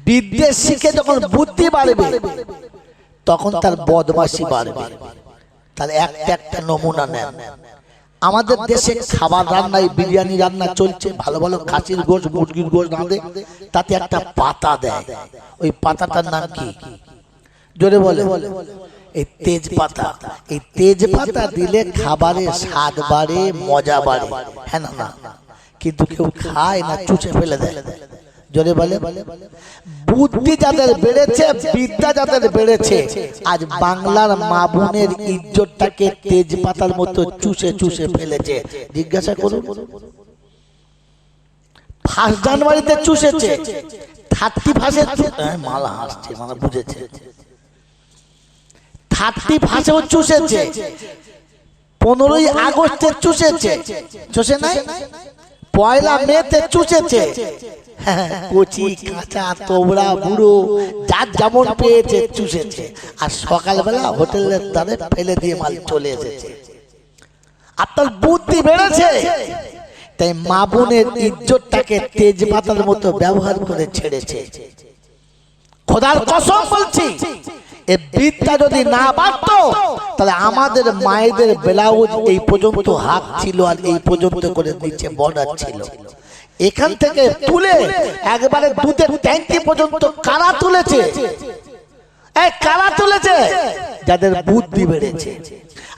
Speaker 1: বিদ্যা শিখে যখন বুদ্ধি বাড়বে, তখন তার বদমাশি বাড়বে। তার একটা নমুনা নেন। আমাদের দেশে খাবার রান্নায় বিরিয়ানি রান্না চলছে, ভালো ভালো খাসির গোশ, মুরগির গোশ রাঁধে, তাতে একটা পাতা দেয়। ওই পাতাটার নাম কি? জোরে বলে। এই তেজপাতা। এই তেজপাতা দিলে খাবারের স্বাদ বাড়ে, মজা বাড়ে, হ্যাঁ না? কিন্তু কেউ খায় না, চুষে ফেলে দেয়। জোরে বলে। বুদ্ধি যাদের বেড়েছে, বিদ্যা যাদের বেড়েছে, আজ বাংলার মা বোনের ইজ্জতটাকে তেজপাতার মতো চুষে চুষে ফেলেছে। জিজ্ঞাসা করুন, 1 জানুয়ারিতে চুষেছে, 31 মালা হাসছে, মালা বুঝেছে, 31 চুষেছে, 15ই আগস্টে চুষেছে, চুষে নাই? 1 মেতে চুষেছে। কচি কাঁচা তোবড়া বুড়ো যার যেমন পেয়েছে চুষেছে, আর সকালবেলা হোটেলের দ্বারে ফেলে দিয়ে মাল চলে এসেছে। আপনার বুদ্ধি বেড়েছে, তাই মা বোনের ইজ্জতটাকে তেজপাতার মতো ব্যবহার করে ছেড়েছে। খোদার কসম বলছি, এই বিদ্যা যদি না বাড়তো তাহলে আমাদের মায়েদের ব্লাউজ এই পর্যন্ত হাত ছিল, আর এই পর্যন্ত করে নিচে বর্ডার ছিল। এখান থেকে তুলে একবারে দুধের ট্যাঙ্কি পর্যন্ত কারা তুলেছে? কারা তুলেছে? যাদের বুদ্ধি বেড়েছে।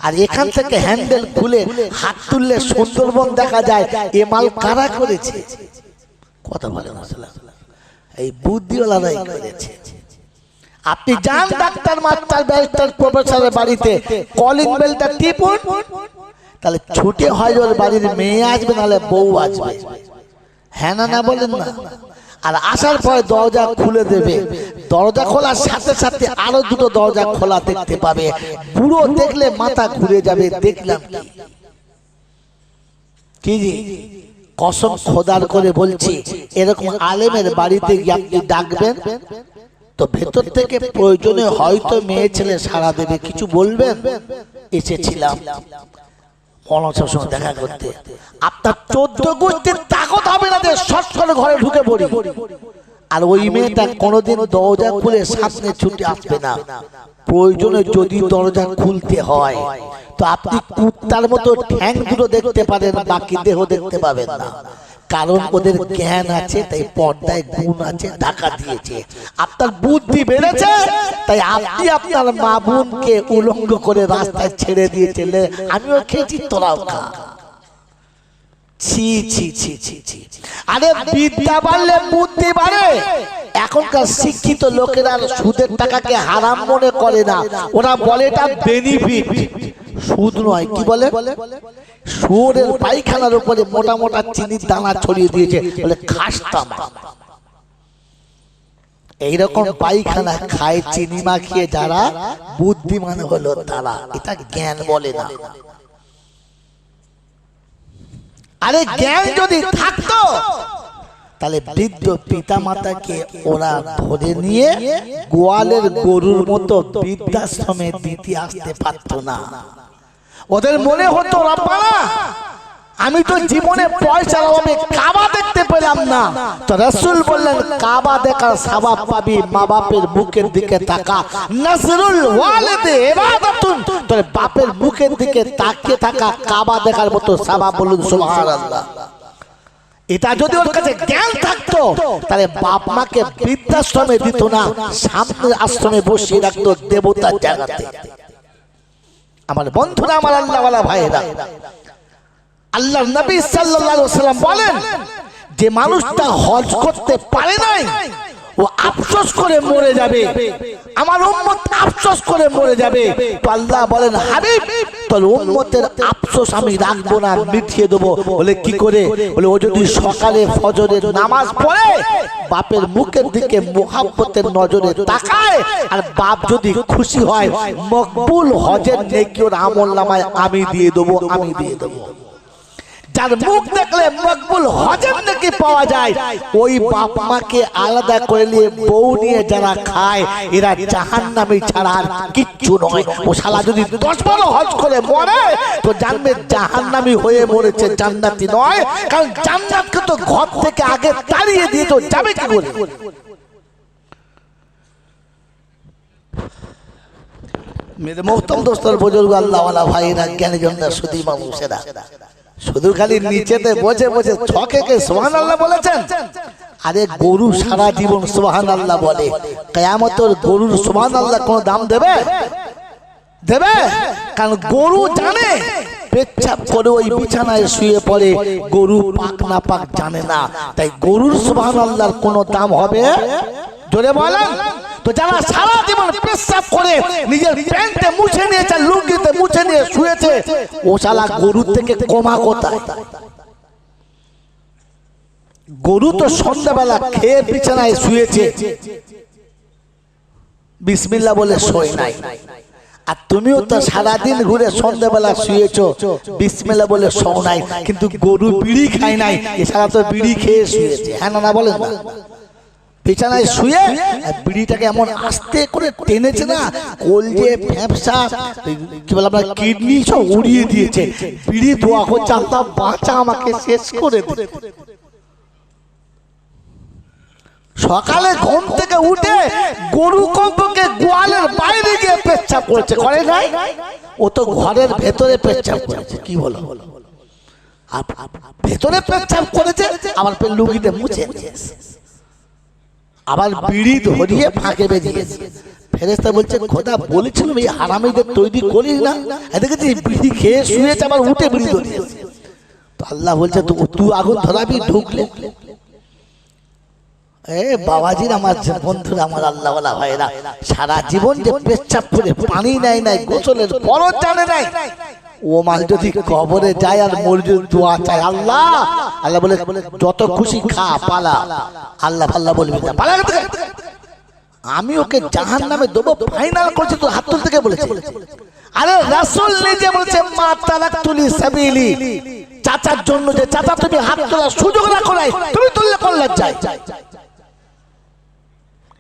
Speaker 1: আর এখান থেকে হ্যান্ডেল খুলে হাত তুললে সুন্দরবন দেখা যায়, এ মাল কারা করেছে? কথা বলে না, এই বুদ্ধিওয়ালারাই করেছে। আপনি যান ডাক্তার, মাস্টার, ব্যারিস্টার, প্রফেসরের বাড়িতে, কলিং বেলটা টিপুন, তাহলে ছুটে হয় ওর বাড়ির মেয়ে আসবে, নাহলে বউ আসবে। হ্যাঁ না বলেন না? আর আসার পরে দরজা খুলে দেবে, দরজা খোলার সাথে সাথে আরো 2টো দরজা খোলা দেখতে পাবে। বুড়ো দেখলে মাথা ঘুরে যাবে, দেখলাম কি জি, কসম খোদার করে বলছি, এরকম আলেমের বাড়িতে গিয়ে আপনি ডাকবেন তো ভেতর থেকে প্রয়োজনে হয়তো মেয়ে ছেলে সাড়া দেবে, কিছু বলবেন, এসেছিলাম মৌলানার সঙ্গে দেখা করতে। আপনার 14 গোষ্ঠীর তাকত হবে না যে শর্ট করে ঘরে ঢুকে পড়ি। আর ওই মেয়েটা কোনোদিন দরজা খুলে সামনে ছুটে আসবে না। প্রয়োজনে যদি দরজা খুলতে হয় তো আপনি কুত্তার মতো ঠ্যাং দুটো দেখতে পারেন, বাকি দেহ দেখতে পাবেন না। কারণ ওদের জ্ঞান আছে, তাই পর্দায় গুণ আছে, ঢাকা দিয়েছে। আপনার বুদ্ধি বেড়েছে, তাই আপনি আপনার মা বোনকে উলঙ্গ করে রাস্তায় ছেড়ে দিয়েছিলে। আমিও খেয়েছি, তোরাও খা। ছি ছি ছি ছি ছি। আরে বিদ্যা বাড়লে বুদ্ধি বাড়ে। এখনকার শিক্ষিত লোকেরা সুদের টাকাকে হারাম মনে করে না, ওরা বলে এটা বেনিফিট। সুদ নয়, কি বলে? শুয়োরের পায়খানার উপরে মোটা মোটা চিনির দানা ছড়িয়ে দিয়েছে, বলে খাসতাম। এইরকম পায়খানা খায় চিনি মাখিয়ে যারা বুদ্ধিমান হলো তারা, এটা জ্ঞান বলে না। আরে জ্ঞান যদি থাকতো তাহলে বৃদ্ধ পিতা মাতাকে ওরা ধরে নিয়ে গোয়ালের গরুর মতো বৃদ্ধাশ্রমে দিতে আসতে পারতো না। ওদের মনে হতো, রাব্বানা আমি তো জীবনে পয়সার অভাবে কাবা দেখতে পেলাম না, তো রাসূল বললেন কাবা দেখার সওয়াব পাবি, মা বাপের মুখের দিকে তাকা। নাজরুল ওয়ালিদে ইবাদাতুন, তোর বাপের মুখের দিকে তাকিয়ে থাকা কাবা দেখার মতো সওয়াব। বলুন সুবহানাল্লাহ। এটা যদি ওর কাছে জ্ঞান থাকতো তাহলে বাপ মাকে বৃদ্ধাশ্রমে দিত না, সামনের আশ্রমে বসিয়ে রাখতো দেবতার জায়গাতে। আমার বন্ধুরা, আমার আল্লাহওয়ালা ভাইরা, আল্লাহর নবী সাল্লাল্লাহু আলাইহি ওয়াসাল্লাম বলেন যে মানুষটা হজ করতে পারে নাই ও আফসোস করে মরে যাবে, আমার উম্মত আফসোস করে মরে যাবে। তো আল্লাহ বলেন, হাবিব তোর উম্মতের আফসোস আমি রাখবো না, মিটিয়ে দেবো। বলে কি করে? বলে ও যদি সকালে ফজরের নামাজ পড়ে, বাপের মুখের দিকে মুহাব্বতের নজরে তাকায়, আর বাপ যদি খুশি হয়, মকবুল হজের নেকি ওর আমলনামায় আমি দিয়ে দেবো, আমি দিয়ে দেবো। যার মুখ দেখলে মকবুল হজের নেকি পাওয়া যায়, ওই বাপ মাকে আলাদা করে নিয়ে বউ নিয়ে যারা খায়, এরা জাহান্নামী ছাড়া আর কিচ্ছু নয়। ও শালা যদি 10-12 হজ করে মরে তো জানবে জাহান্নামী হয়ে মরেছে, জান্নাতি নয়। কারণ জান্নাতকে তো ঘর থেকে আগে তাড়িয়ে দিয়ে তো যাবে কি করে? মেরে মোহতরম দোস্তর, বুজুর্গ, আল্লাহওয়ালা ভাইরা, জ্ঞানীজনরা, সুধী মানুষেরা, শুধু খালি নিচেতে বসে বসে ছকে সুবহানাল্লাহ বলেছেন। আরে গরু সারা জীবন সুবহানাল্লাহ বলে, কিয়ামতের গরুর সুবহানাল্লাহ কোন দাম দেবে? দেবে? কারণ গরু জানে পেচ্ছাপ করে ওই বিছানায় শুয়ে পড়ে, গরু পাক না পাক জানে না, তাই গরুর সুবহানাল্লাহর কোনো দাম হবে? জোরে বলেন। তো যারা সারা জীবন পেচ্ছাপ করে নিজের প্যান্টে মুছে নিয়েছে, লুঙ্গিতে মুছে নিয়ে শুয়েছে, ও শালা গরুর থেকে কমা কোথায়? গরু তো সন্ধ্যাবেলা খেয়ে বিছানায় শুয়েছে, বিসমিল্লাহ বলে শোয় নাই, আর তুমিও তো সারাদিন ঘুরে সন্ধ্যাবেলা শুয়েছো, বিসমিল্লাহ বলে শোও নাই। কিন্তু গরু বিড়ি খায় নাই, এছাড়া তো বিড়ি খেয়ে শুয়েছে, হ্যাঁ না বলেন না? বিছানায় শুয়ে বিড়িটাকে এমন আস্তে করে টেনেছে না, কলজে ফ্যাপসা কি বলে আপনার কিডনি সব উড়িয়ে দিয়েছে। বিড়ি ধোয়া হচ্ছে, আল্লাহ বাঁচা, আমাকে শেষ করে দে। সকালে ঘুম থেকে উঠে গরু কম্পকে গোয়ালের বাইরে গিয়ে পেচ্ছাপ করছে, করে নাই? ও তো ঘরের ভেতরে পেচ্ছাপ করেছে, কি বলো? ভেতরে পেচ্ছাপ করেছে, আবার লুঙ্গিতে মুছে নিয়েছে, আবার বিড়ি ধরিয়ে ফাঁকে বেরিয়েছে। ফেরেশতা বলছে, খোদা বলেছিলাম এই হারামিদের তৈরি করিস না, দেখেছি বিড়ি খেয়ে শুয়েছে, আবার উঠে বিড়ি ধরিয়েছে। তো আল্লাহ বলছে, তুই আগুন ধরাবি, ঢুকলে? বাবাজির, আমার বন্ধুরা, আমার আল্লাহওয়ালা ভাইরা, সারা জীবন যে পেচ্ছাপ করে পানি নেয় নাই, গোসলের ফরজ জানে নাই, ও মাল যদি কবরে যায় আর মসজিদ দোয়া চায়, আল্লাহ আল্লাহ বলে যত খুশি খা, পালা, আল্লাহ আল্লাহ বলবি না, পালা। আমি ওকে জাহান্নামে দেবো ফাইনাল করছি, তো হাত তুলতে কে বলেছে? আরে রাসূল নিজে বলছে, মা তারাকতুলি সাবিলি, চাচার জন্য যে চাচা তুমি হাত তোলার সুযোগ রাখো নাই, তুমি তুললে করলে যায়।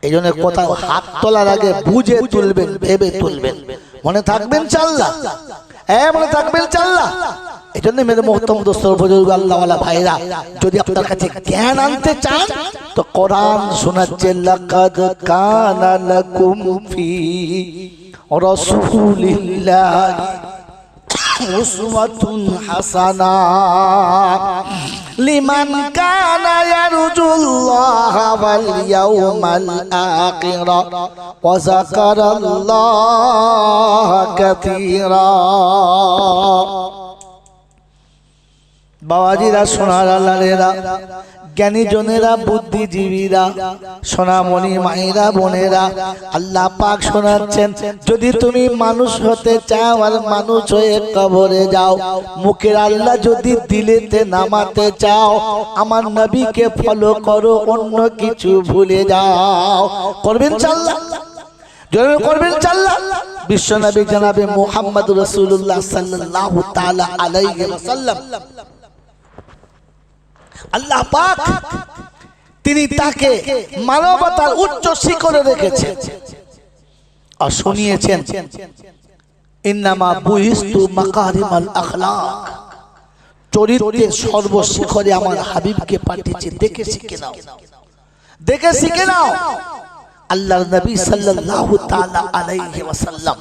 Speaker 1: এই জন্য কোথাও হাত তোলার আগে বুঝে তুলবেন, ভেবে তুলবেন, মনে থাকবেন ইনশাআল্লাহ, মনে থাকবেন ইনশাআল্লাহ। এই জন্য মেরে মুহতারাম দোস্ত, বুজুর্গ, আল্লাহওয়ালা ভাইরা, যদি আপনার কাছে জ্ঞান আনতে চান তো কোরআন শোনাচ্ছে, লাকাদ কানা লাকুম ফি রাসূলিল্লাহি উসওয়াতুন হাসানাহ লিমান কানা ইয়ারজুল্লাহা ওয়াল ইয়াউমাল আখির ওয়া যাকারাল্লাহা কাসীরা। বাবাজিরা, সোনার আল্লাহরা, জ্ঞানী জনেরা, বুদ্ধিজীবীরা, সোনামণি মায়েরা, বোনেরা, আল্লাহ পাক শোনাচ্ছেন, যদি তুমি মানুষ হতে চাও আর মানুষ হয়ে কবরে যাও, মুখের আল্লাহ যদি দিলেতে নামাতে চাও, আমার নবীকে ফলো করো, অন্য কিছু ভুলে যাও। করবেন ইনশাআল্লাহ, জরুর করবেন ইনশাআল্লাহ। বিশ্বনবী জনাবে মুহাম্মদ রাসূলুল্লাহ সাল্লাল্লাহু তাআলা আলাইহি ওয়াসাল্লাম, আল্লাহ পাক তিনি তাকে মানবতার উচ্চ শিখরে রেখেছেন আর শুনিয়েছেন, ইন্নামা বুইস্তু মাকারিমাল আখলাক, চরিত্রের সর্বশিখরে আমার হাবিবকে পাঠিয়েছে, দেখে শিখে নাও, দেখে শিখে নাও। আল্লাহর নবী সাল্লাল্লাহু তাআলা আলাইহি ওয়াসাল্লাম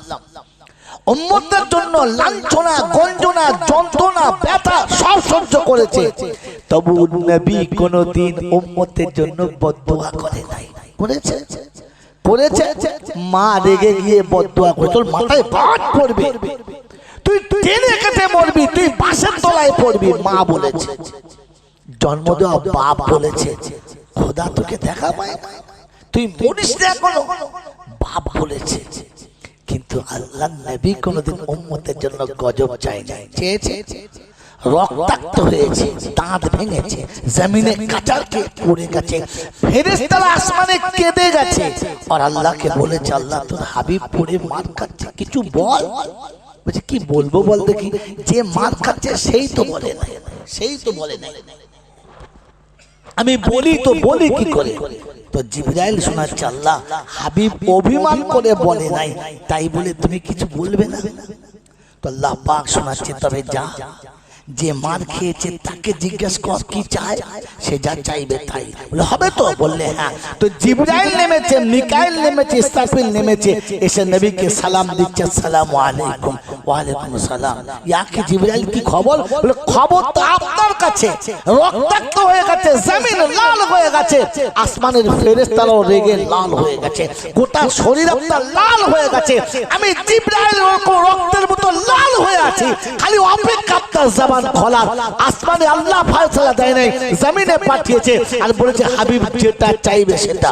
Speaker 1: উম্মতের জন্য লাঞ্ছনা, গঞ্জনা, যন্ত্রণা, ব্যথা সব সহ্য করেছে, তবু নবী কোনদিন উম্মতের জন্য বদদুয়া করে নাই। করেছে? করেছে। মা রেগে গিয়ে বদদুয়া করে, তোর মাথায় বাজ পড়বে, তুই টেনে কেটে মরবি, তুই বাসের তলায় পড়বি, মা বলেছে। জন্ম দেওয়া বাপ বলেছে, খোদা তোকে দেখা পায় না, তুই মরিস না এখনো, বাপ বলেছে। কিন্তু আল্লাহর নবী কোনদিন উম্মতের জন্য গজব চাই নাই, চেয়েছে, রক্তাক্ত হয়েছে, দাঁত ভেঙেছে, জমিনে কাঁচাকে পড়ে গেছে, ফেরেশতারা আসমানে কেঁদে গেছে, আর আল্লাহকে বলেছে, আল্লাহ তোর হাবিব পড়ে মার খাচ্ছে, কিছু বল। বলছে, কি বলবো বল দেখি, যে মার খাচ্ছে সেই তো বলে নাই, সেই তো বলে নাই, আমি বলি তো বলি কি করে? তো জিবরাইল শোনাচ্ছে, আল্লাহ হাবিব অভিমান করে বলে নাই, তাই বলে তুমি কিছু বলবে না? তো আল্লাহ পাক শোনাচ্ছে, তবে যা, যে মার খেয়েছে তাকে জিজ্ঞেস কর কি চায়, সে যা চাইবে তাই বলে হবে। তো বললে হ্যাঁ। তো জিবরাইল নেমেছে, মিকাইল নেমেছে, ইসরাফিল নেমেছে, এসে নবীকে সালাম দিচ্ছে, আসসালামু আলাইকুম। ওয়ালাইকুম সালাম। ইয়া কি জিবরাইল, কি খবর? বলে খবর তো আপনার কাছে, রক্তাক্ত হয়ে গেছে, জমিন লাল হয়ে গেছে, আসমানের ফেরেশতারাও রেগে লাল হয়ে গেছে, গোটা শরীর আপনার লাল হয়ে গেছে, আমি জিবরাইল রক্তের মতো লাল হয়ে আছি, খালি অপেক্ষা আপনার জবান খোলা। আসমানে আল্লাহ ফয়সালা দেয় নাই, জমিনে পাঠিয়েছে আর বলেছে হাবিব যেটা চাইবে সেটা।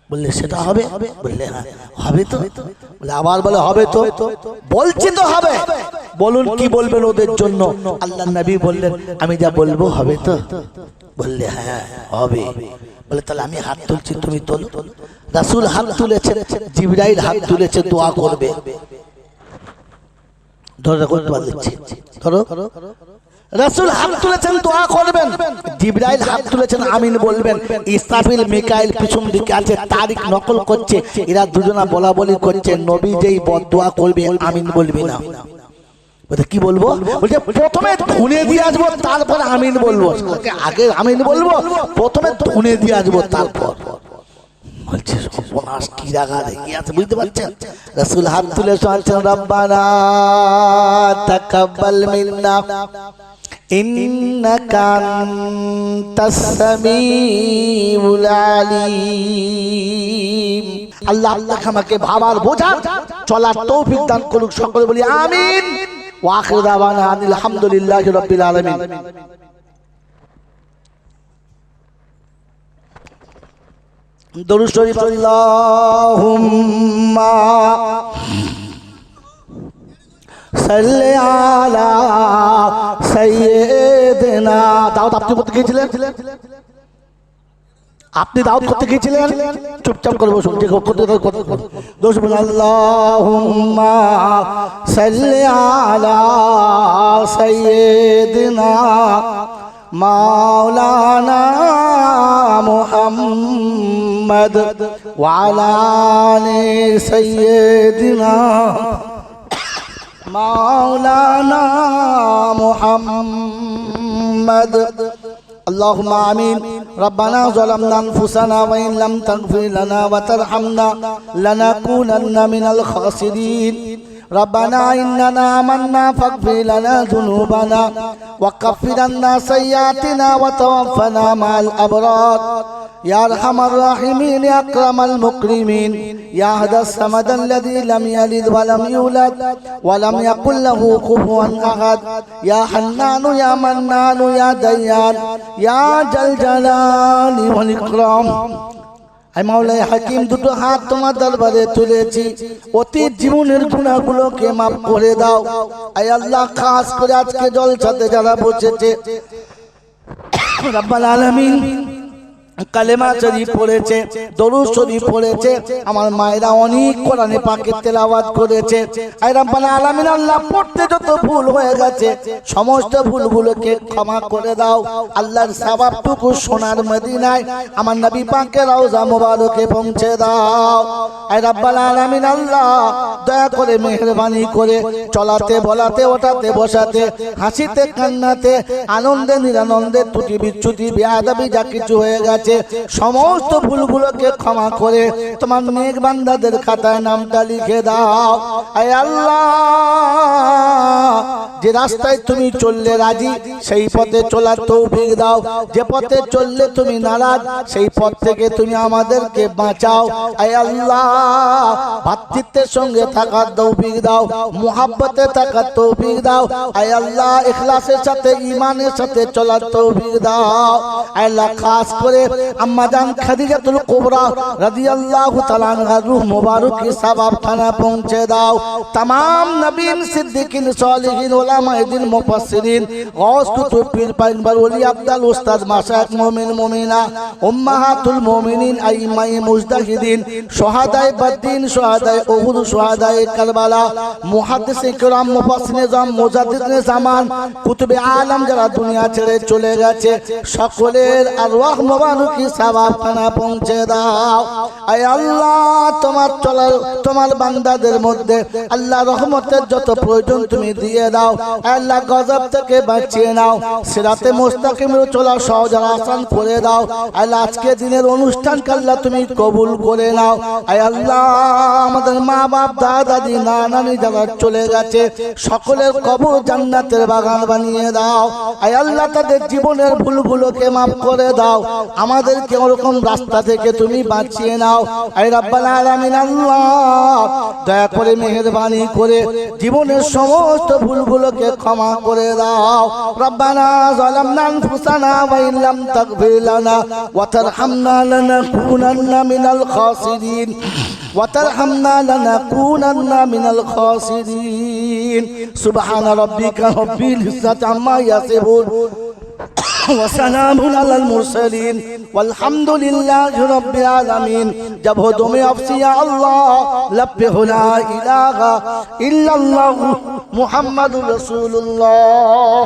Speaker 1: বললে সেটা হবে? বললে হ্যাঁ হবে তো। বলে আবার বলে হবে তো, বলছি তো হবে। বলুন কি বলবেন ওদের জন্য? আল্লাহ নবী বললেন আমি যা বলবো হবে তো? বললে হ্যাঁ হবে। বলে তাহলে আমি হাত তুলছি, তুমি তোলো। রাসূল হাত তুলেছে, জিবরাইল হাত তুলেছে, দোয়া করবে। ধরে করতে পারছি, ধরো। রাসূল হাত তুলেছেন, দোয়া করবেন। জিবরাইল হাত তুলেছেন, আমিন বলবেন। ইসরাফিল মিকাইল পিছন দিকে আছে, তারিখ নকল করছে, এরা দুজনা বলা বলি করছে, নবী যেই বদদোয়া করবে আমিন বলবি না। কি বলবো? বলছে প্রথমে ধুনে দিয়ে আসবো তারপর আমিন বলবো। আগে আমিন বলবো, প্রথমে ধুনে দিয়ে আসবো তারপর। বলছে সর্বনাশ, কি রাগা রেগে আছে বুঝতে পারছেন? রাসূল হাত তুলে বলছেন রব্বানা তাকাব্বাল মিন্না ইন্নাকা আনতাস সামিউল আলিম। আল্লাহ আল্লাহ আমাকে ভাবার বোঝার চলার তৌফিক দান করুক, সকলে বলি আমিন। ওয়া আখিরু দাওয়ানা আলহামদুলিল্লাহি রাব্বিল আলামিন। দরুদ শরীফ আল্লাহুম্মা সাল্লি আলা সাইয়্যিদিনা। দাওয়াত আপনি করতে গিয়েছিলেন? আপনি দাওয়াত করতে গিয়েছিলেন? চুপচাপ করে বসুন। দোষ বলুন আল্লাহুম্মা সাল্লি আলা সাইয়্যিদিনা মাওলানা মুহাম্মদ ওয়া আলা আলি সাইয়্যিদিনা মাওলানা মুহাম্মদ। আল্লাহুম্মা আমিন। রব্বানা যালামনা আনফুসানা ওয়া ইন লাম তাগফির লানা ওয়া তারহামনা লানাকুনান্না মিনাল খাসিরিন। ربنا إننا آمنا فاغفر لنا ذنوبنا وكفر عنا سيئاتنا وتوفنا مع الأبرار يا أرحم الراحمين يا أكرم المكرمين يا أحد الصمد الذي لم يلد ولم يولد ولم يكن له كفوا أحد يا حنان يا منان يا ديان يا ذا الجلال والإكرام। আয় মাওলাই হাকিম, দুটো হাত তোমার দরবারে তুলেছি, অতীত জীবনের গুনাহগুলোকে মাফ করে দাও। আয় আল্লাহ, খাস করে আজকে জলসাতে যারা বসেছে রব্বুল আলামিন, কালেমা শরীফ পড়েছে, দরুদ শরীফ পড়েছে, আমার মায়েরা অনেক কোরআনে পাকের তেলাওয়াত করেছে। আয় রব্বুল আলামিন, আল্লাহ পড়তে যত ভুল হয়ে গেছে সমস্ত ভুলগুলোকে ক্ষমা করে দাও। আল্লাহর সওয়াবটুকু সোনার মদিনায় আমার নবী পাকের রওজা মোবারকে পৌঁছে দাও। আয় রব্বুল আলামিন, আল্লাহ দয়া করে মেহেরবানি করে চলাতে বলাতে ওঠাতে বসাতে হাসিতে কান্নাতে আনন্দে নিরানন্দে ত্রুটি বিচ্যুতি বেয়াদবি যা কিছু হয়ে গেছে সমস্ত ভুলগুলোকে ক্ষমা করে তোমার নেক বান্দাদের খাতায় নামটা লিখে দাও। আয় আল্লাহ, যে রাস্তায় তুমি চললে রাজি সেই পথে চলার তৌফিক দাও, যে পথে চললে তুমি নারাজ সেই পথ থেকে তুমি আমাদেরকে বাঁচাও। আয় আল্লাহ, ভাতৃত্বের সঙ্গে থাকার তৌফিক দাও, মুহাব্বতে থাকার তৌফিক দাও। আয় আল্লাহ, ইখলাসের সাথে ঈমানের সাথে চলার তৌফিক দাও। আয় আল্লাহ, খাস করে আম্মা জান খাদিজাতুল কুবরা রাদিয়াল্লাহু তাআলা আনহার রূহ মুবারক কি সওয়াব খানা পৌঁছে দাও। तमाम नबीन सिद्दीकीन सालिहीन उलमाए दिन मुफस्सिरीन गौस कुतुब पीर पैगंबर वली अब्दुल उस्ताद माशाइख मोमिन मोमिना उम्माहातुल मोमिनीन आइम्माए मुजतहिदीन शुहादाए बद्दीन शुहादाए उहुद शुहादाए करबला मुहद्दिस किराम मुफस्सिर निजाम मुजाद्दिद ज़मान कुतुबे आलम যারা দুনিয়া ছেড়ে চলে গেছে সকলের আরওয়াহ মুবারকি সওয়াব খানা পৌঁছে দাও। আয় আল্লাহ, তোমার বান্দাদের মধ্যে আল্লাহ রহমতের যত প্রয়োজন তুমি দিয়ে দাও। আল্লাহ গজব থেকে বাঁচিয়ে নাও, সিরাতে মুস্তাকিমের চলা সহজ আর আসান করে দাও। আল্লাহ আজকে দিনের অনুষ্ঠানকে আল্লাহ তুমি কবুল করে নাও। আয় আল্লাহ আমাদের মা বাপ দাদা দাদি নানি যারা চলে গেছে সকলের কবর জান্নাতের বাগান বানিয়ে দাও। আয় আল্লাহ তাদের জীবনের ভুলগুলোকে মাফ করে দাও, আমাদেরকে ওরকম রাস্তা থেকে তুমি বাঁচিয়ে নাও। আয় রাব্বাল আলামিন আল্লাহ দয়া করে মেহেরবানি করে জীবনের সমস্ত ভুলগুলোকে ক্ষমা করে দাও। রব্বানা যালামনা আনফুসানা ওয়া ইন লাম তাগফির লানা ওয়া তারহামনা লানাকুনান্না মিনাল খাসিরিন وترحمنا لنكونن من الخاسرين سبحان ربك رب العزة عما يصفون وسلام على المرسلين والحمد لله رب العالمين जब हो तुम अफसी या अल्लाह लब्बे ला इलाहा इल्लल्लाह मुहम्मदुर रसूलुल्लाह।